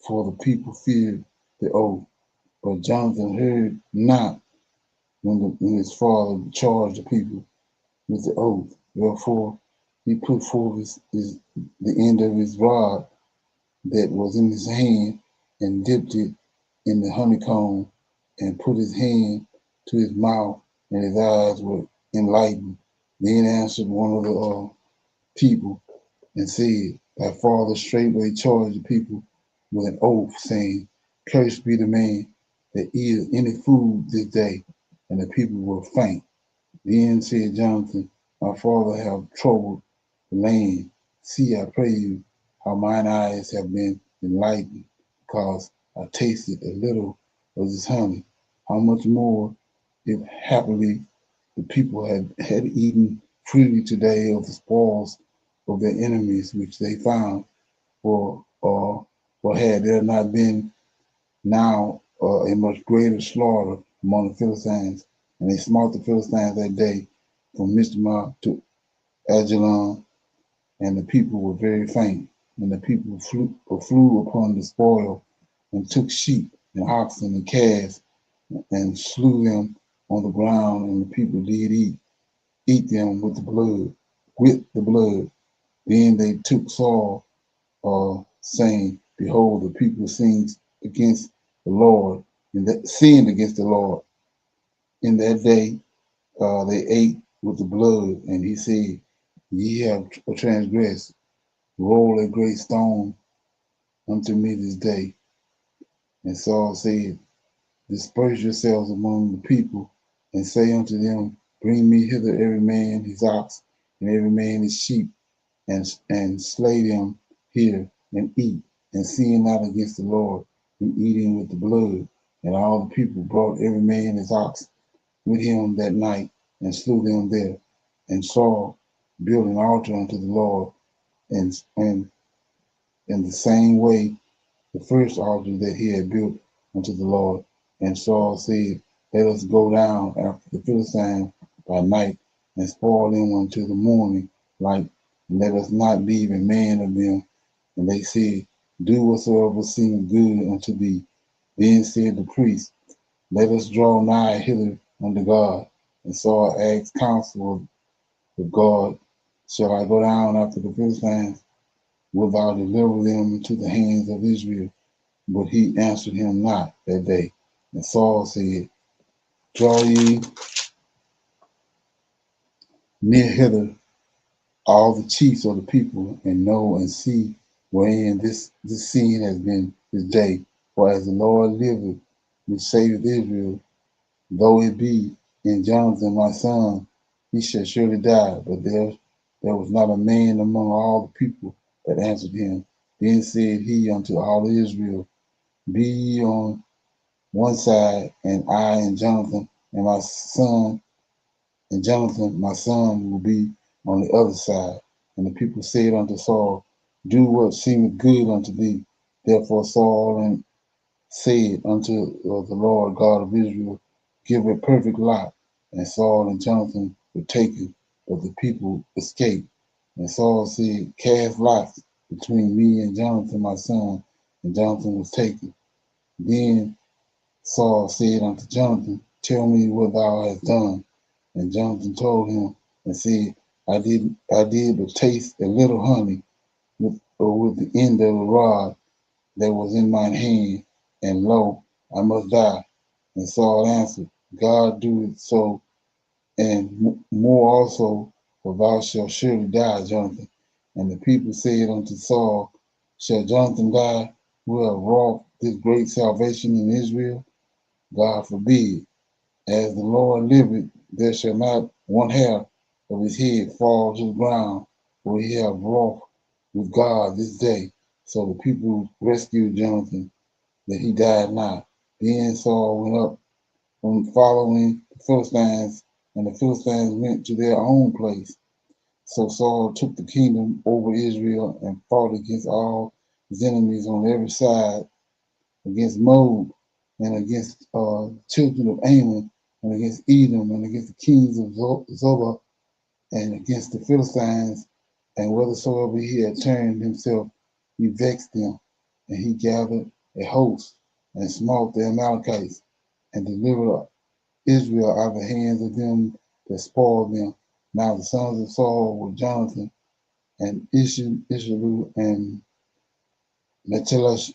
for the people feared the oath. But Jonathan heard not when his father charged the people with the oath. Therefore, he put forth the end of his rod that was in his hand, and dipped it in the honeycomb, and put his hand to his mouth, and his eyes were enlightened. Then answered one of the people and said, Thy father straightway charged the people with an oath, saying, Cursed be the man that eateth any food this day. And the people were faint. Then said Jonathan, My father hath troubled the land. See, I pray you, how mine eyes have been enlightened, because I tasted a little of this honey. How much more, if happily the people had eaten freely today of the spoils of their enemies which they found, or had there not been now a much greater slaughter among the Philistines. And they smote the Philistines that day from Mishmah to Ajalon, and the people were very faint. And the people flew upon the spoil, and took sheep and oxen and calves, and slew them on the ground, and the people did eat them with the blood. Then they took Saul, saying, Behold, the people sinned against the Lord, and that sinned against the Lord. In that day they ate with the blood. And he said, ye have transgressed. Roll a great stone unto me this day. And Saul said, disperse yourselves among the people, and say unto them, bring me hither every man his ox, and every man his sheep, and slay them here, and eat, and sin not against the Lord, in eating with the blood. And all the people brought every man his ox with him that night, and slew them there. And Saul built an altar unto the Lord, and in the same way the first altar that he had built unto the Lord. And Saul said, let us go down after the Philistines by night, and spoil them until the morning light, and let us not leave a man of them. And they said, do whatsoever seemeth good unto thee. Then said the priest, let us draw nigh hither unto God. And Saul asked counsel of God, shall I go down after the Philistines? Wilt thou deliver them into the hands of Israel? But he answered him not that day. And Saul said, draw ye near hither all the chiefs of the people, and know and see wherein this sin has been this day. For as the Lord liveth, which saveth Israel, though it be in Jonathan my son, he shall surely die. But there was not a man among all the people that answered him. Then said he unto all Israel, be ye on one side, and I and Jonathan and my son, and Jonathan my son will be on the other side. And the people said unto Saul, do what seemeth good unto thee. Therefore Saul and said unto the Lord God of Israel, give a perfect lot. And Saul and Jonathan were taken, but the people escaped. And Saul said, cast lots between me and Jonathan my son, and Jonathan was taken. Then Saul said unto Jonathan, tell me what thou hast done. And Jonathan told him and said, I did but taste a little honey with the end of the rod that was in mine hand, and lo, I must die. And Saul answered, God do it so, and more also, for thou shalt surely die, Jonathan. And the people said unto Saul, shall Jonathan die, who have wrought this great salvation in Israel? God forbid. As the Lord liveth, there shall not one hair of his head fall to the ground, for he have wrought with God this day. So the people rescued Jonathan, that he died not. Then Saul went up from following the Philistines, and the Philistines went to their own place. So Saul took the kingdom over Israel and fought against all his enemies on every side, against Moab, and against children of Ammon, and against Edom, and against the kings of Zobah, and against the Philistines, and whithersoever he had turned himself, he vexed them, and he gathered a host, and smote the Amalekites, and delivered Israel out of the hands of them that spoiled them. Now the sons of Saul were Jonathan, and Ishalu, and Metelash,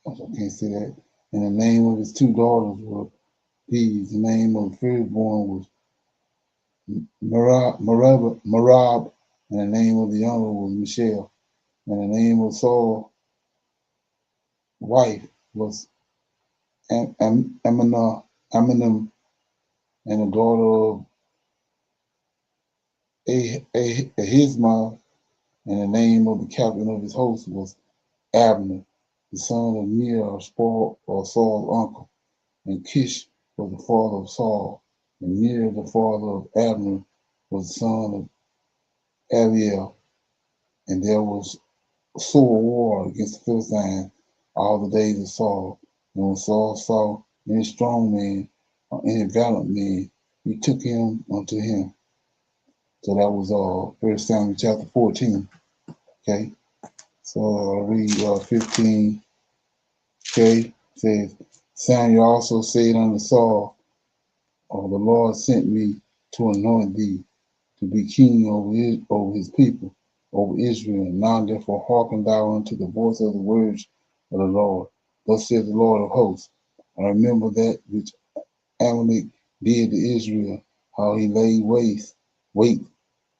I can't say that, and the name of his two daughters were these. The name of the firstborn was Merab, and the name of the younger was Michelle. And the name of Saul's wife was Aminam, and the daughter of Ahisma, and the name of the captain of his host was Abner, the son of Ner, Saul's uncle. And Kish was the father of Saul, and Ner, the father of Abner, was the son of Abiel. And there was sore war against the Philistines all the days of Saul. And when Saul saw any strong man or any valiant man, he took him unto him. So that was 1 Samuel chapter 14. Okay. So I'll read 15. Okay. It says, Samuel also said unto Saul, the Lord sent me to anoint thee to be king over his people, over Israel. Now therefore hearken thou unto the voice of the words of the Lord. Thus says the Lord of hosts, I remember that which Amalek did to Israel, how he laid waste wait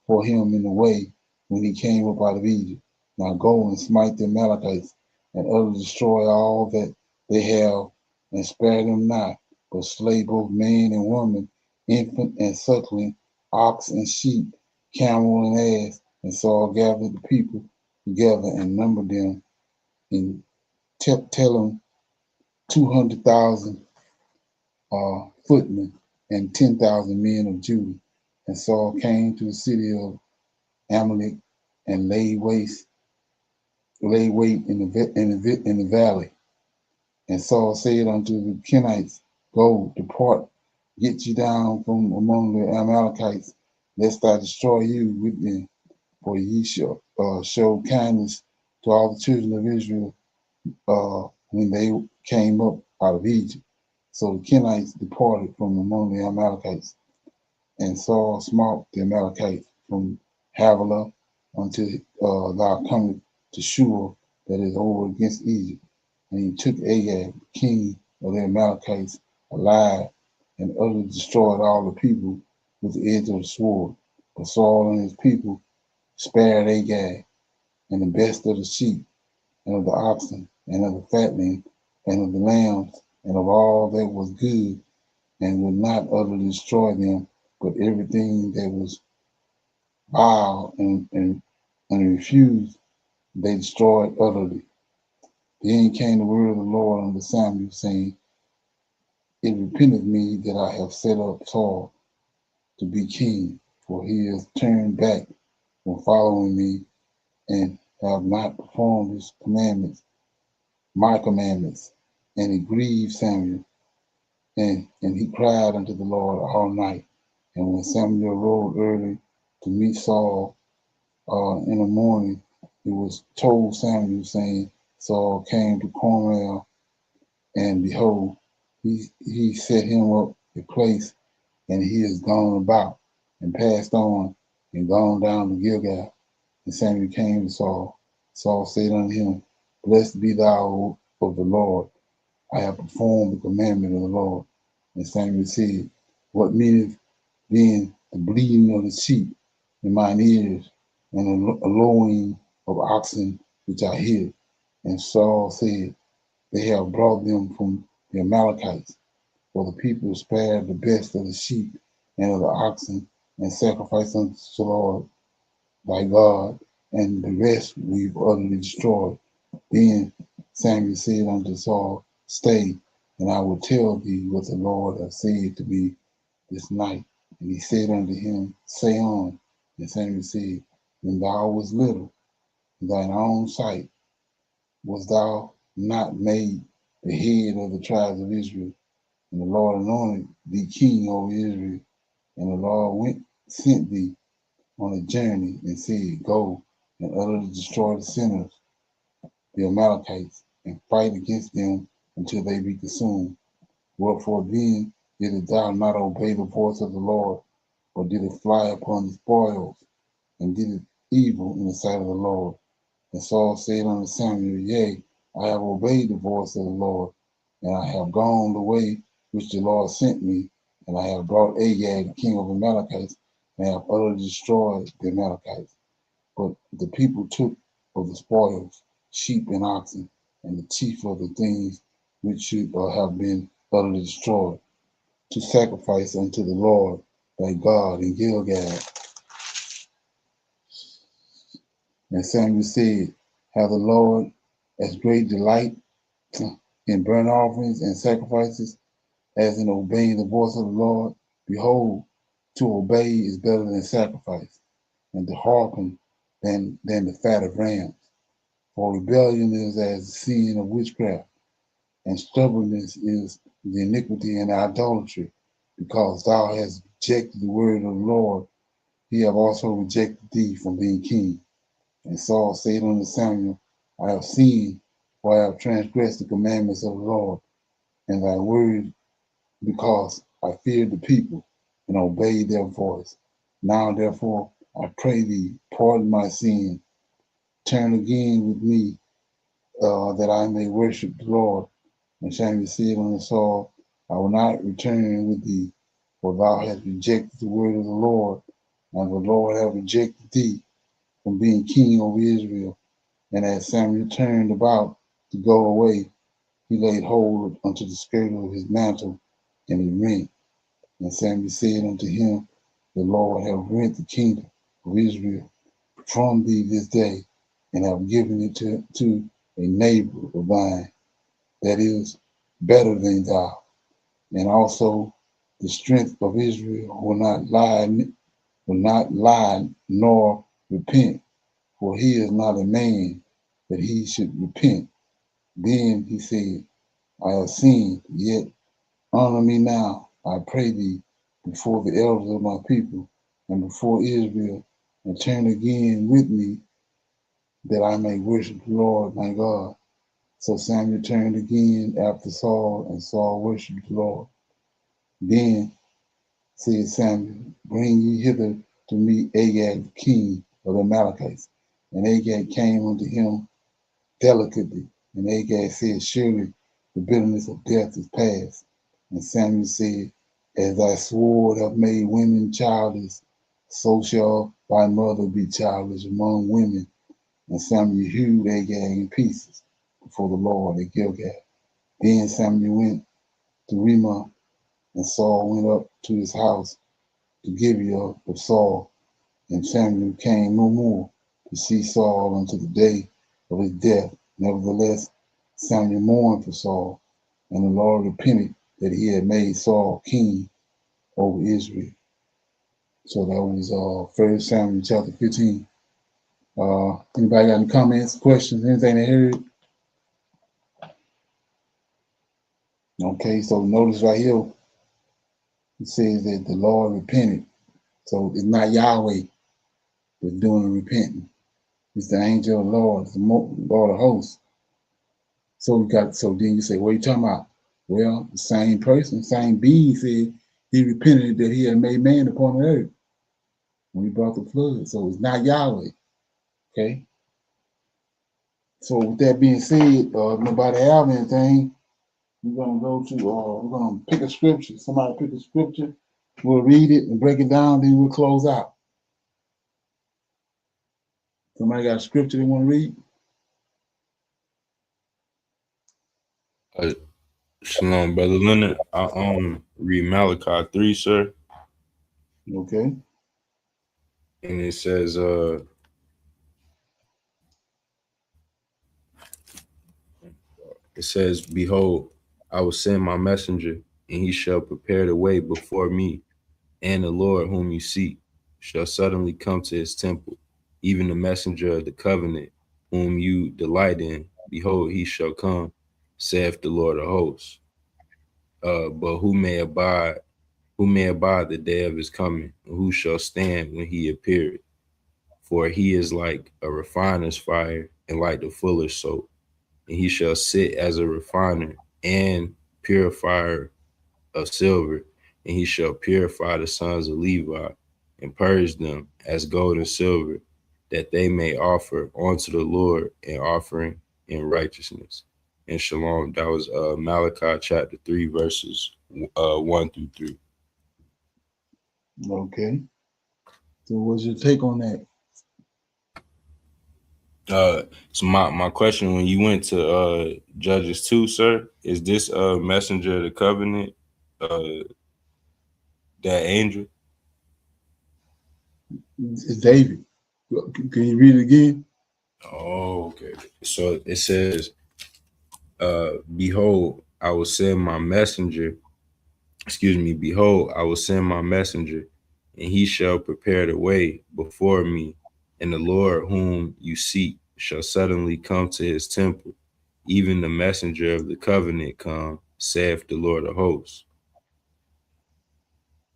for him in the way when he came up out of Egypt. Now go and smite the Amalekites and utterly destroy all that they have, and spare them not, but slay both man and woman, infant and suckling, ox and sheep, camel and ass. And Saul gathered the people together and numbered them, and tell them 200,000 footmen and 10,000 men of Judah. And Saul came to the city of Amalek and laid wait in the valley. And Saul said unto the Kenites, Go, depart, get you down from among the Amalekites, lest I destroy you with them. For ye shall show kindness to all the children of Israel when they came up out of Egypt. So the Kenites departed from among the Amalekites, and Saul smote the Amalekites from Havilah until thou comest to Shur, that is over against Egypt. And he took Agag, king of the Amalekites, alive, and utterly destroyed all the people with the edge of the sword. But Saul and his people spared Agag, and the best of the sheep, and of the oxen, and of the fatling, and of the lambs, and of all that was good, and would not utterly destroy them, but everything that was vile and refused, they destroyed utterly. Then came the word of the Lord unto Samuel, saying, It repenteth me that I have set up Saul to be king, for he has turned back from following me, and have not performed his commandments, my commandments. And it grieved Samuel, and he cried unto the Lord all night. And when Samuel rose early to meet Saul in the morning, it was told Samuel, saying, Saul came to Carmel, and behold, he set him up a place, and he is gone about, and passed on, and gone down to Gilgal. And Samuel came to Saul. Saul said unto him, Blessed be thou of the Lord. I have performed the commandment of the Lord. And Samuel said, What meaneth then the bleating of the sheep in mine ears, and the lowing of oxen which I hear? And Saul said, They have brought them from the Amalekites, for the people spared the best of the sheep and of the oxen, and sacrificed unto the Lord thy God, and the rest we've utterly destroyed. Then Samuel said unto Saul, Stay, and I will tell thee what the Lord hath said to me this night. And he said unto him, Say on. And Samuel said, When thou wast little in thine own sight, was thou not made the head of the tribes of Israel? And the Lord anointed thee king over Israel. And the Lord sent thee on a journey, and said, Go and utterly destroy the sinners, the Amalekites, and fight against them until they be consumed. Wherefore then didst thou not obey the voice of the Lord, but didst fly upon the spoils, and didst evil in the sight of the Lord? And Saul said unto Samuel, Yea, I have obeyed the voice of the Lord, and I have gone the way which the Lord sent me, and I have brought Agag, the king of the Amalekites, and have utterly destroyed the Amalekites. But the people took of the spoils sheep and oxen, and the chief of the things which should have been utterly destroyed, to sacrifice unto the Lord thy God in Gilgal. And Samuel said, Have the Lord as great delight in burnt offerings and sacrifices as in obeying the voice of the Lord? Behold, to obey is better than sacrifice, and to hearken than the fat of rams. For rebellion is as the sin of witchcraft, and stubbornness is the iniquity and idolatry. Because thou hast rejected the word of the Lord, he have also rejected thee from being king. And Saul said unto Samuel, I have sinned, for I have transgressed the commandments of the Lord, and thy word, because I feared the people, and obeyed their voice. Now therefore I pray thee, pardon my sin, turn again with me, that I may worship the Lord. And Samuel said unto Saul, I will not return with thee, for thou hast rejected the word of the Lord, and the Lord have rejected thee from being king over Israel. And as Samuel turned about to go away, he laid hold unto the skirt of his mantle, and he rent. And Samuel said unto him, the Lord have rent the kingdom of Israel from thee this day, and have given it to a neighbor of thine that is better than thou. And also the strength of Israel will not lie nor repent, for he is not a man that he should repent. Then he said, I have sinned, yet honor me now, I pray thee, before the elders of my people and before Israel, and turn again with me, that I may worship the Lord my God. So Samuel turned again after Saul, and Saul worshiped the Lord. Then said Samuel, bring ye hither to me Agag, king of the Amalekites. And Agag came unto him delicately. And Agag said, surely the bitterness of death is past. And Samuel said, as thy sword hath made women childless, so shall thy mother be childless among women. And Samuel hewed Agag in pieces before the Lord at Gilgal. Then Samuel went to Ramah, and Saul went up to his house to Gibeah of Saul. And Samuel came no more to see Saul until the day of his death. Nevertheless, Samuel mourned for Saul, and the Lord repented that he had made Saul king over Israel. So that was 1 Samuel chapter 15. Anybody got any comments, questions, anything they heard? Okay, so notice right here, it says that the Lord repented. So it's not Yahweh that's doing the repenting. It's the angel of the Lord, it's the Lord of hosts. So then you say, what are you talking about? Well, the same person, same being said he repented that he had made man upon the earth when he brought the flood. So it's not Yahweh. Okay. So with that being said, if nobody have anything, we're gonna go to we're gonna pick a scripture. Somebody pick a scripture. We'll read it and break it down, then we'll close out. Somebody got a scripture they want to read? Shalom, Brother Leonard. I read Malachi 3, sir. Okay. And it says, behold, I will send my messenger, and he shall prepare the way before me, and the Lord whom you seek shall suddenly come to his temple, even the messenger of the covenant whom you delight in. Behold, he shall come, saith the Lord of hosts. But who may abide the day of his coming? And who shall stand when he appeareth? For he is like a refiner's fire, and like the fuller's soap. And he shall sit as a refiner and purifier of silver, and he shall purify the sons of Levi, and purge them as gold and silver, that they may offer unto the Lord an offering in righteousness. And shalom. That was Malachi chapter 3, verses 1 through 3. Okay. So what's your take on that? So my question, when you went to Judges 2, sir, is this messenger of the covenant, that angel? It's David. Can you read it again? Oh, okay. So it says, behold, I will send my messenger. Behold, I will send my messenger, and he shall prepare the way before me, and the Lord whom you seek shall suddenly come to his temple, even the messenger of the covenant come, saith the Lord of hosts.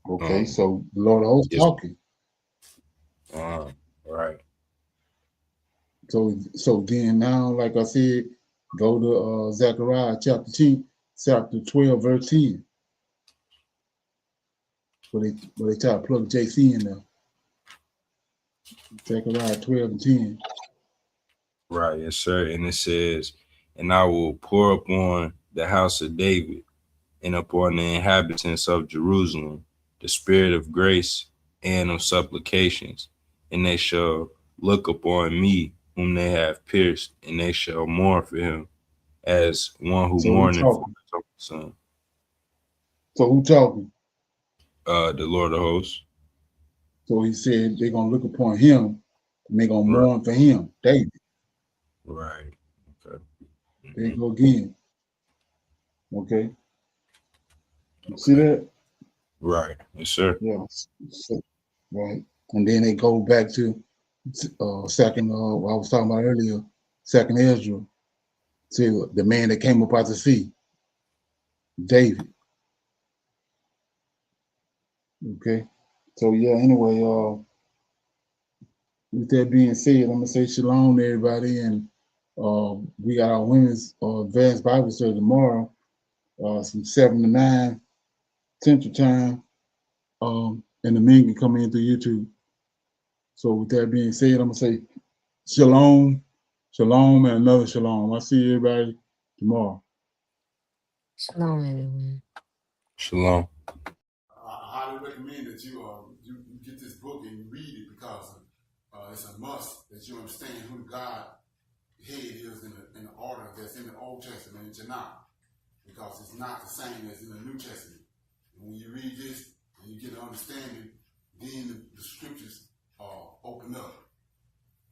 Okay, so the Lord of hosts talking. Right. So then now, like I said, go to Zechariah chapter 12, verse 10. Where they try to plug JC in there. Zechariah 12 and 10. Right, yes, sir. And it says, and I will pour upon the house of David and upon the inhabitants of Jerusalem the spirit of grace and of supplications, and they shall look upon me whom they have pierced, and they shall mourn for him as one who mourneth for his only son. So who talking? The Lord of hosts. So he said they're gonna look upon him and they're gonna mourn for him, David. Right. Okay. There you go again. Okay. You see that? Right. Yes, sir. Yeah. So, right. And then they go back to second I was talking about earlier, second Ezra, to the man that came up out the sea, David. Okay. So yeah, anyway, with that being said, I'm gonna say shalom to everybody, and we got our women's advanced Bible study tomorrow, from 7 to 9 Central Time, and the men can come in through YouTube. So with that being said, I'm gonna say shalom, shalom, and another shalom. I'll see everybody tomorrow. Shalom, everyone. Shalom. I highly recommend that you get this book and you read it, because it's a must that you understand who God head is in the order that's in the Old Testament and Tanak, because it's not the same as in the New Testament. And when you read this and you get an understanding, then the scriptures open up,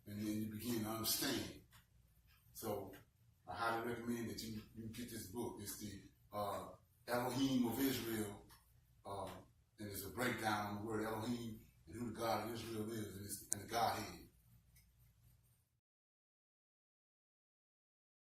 and then you begin to understand. So I highly recommend that you get this book. It's the Elohim of Israel, and it's a breakdown on the word Elohim and who the God of Israel is, and the Godhead.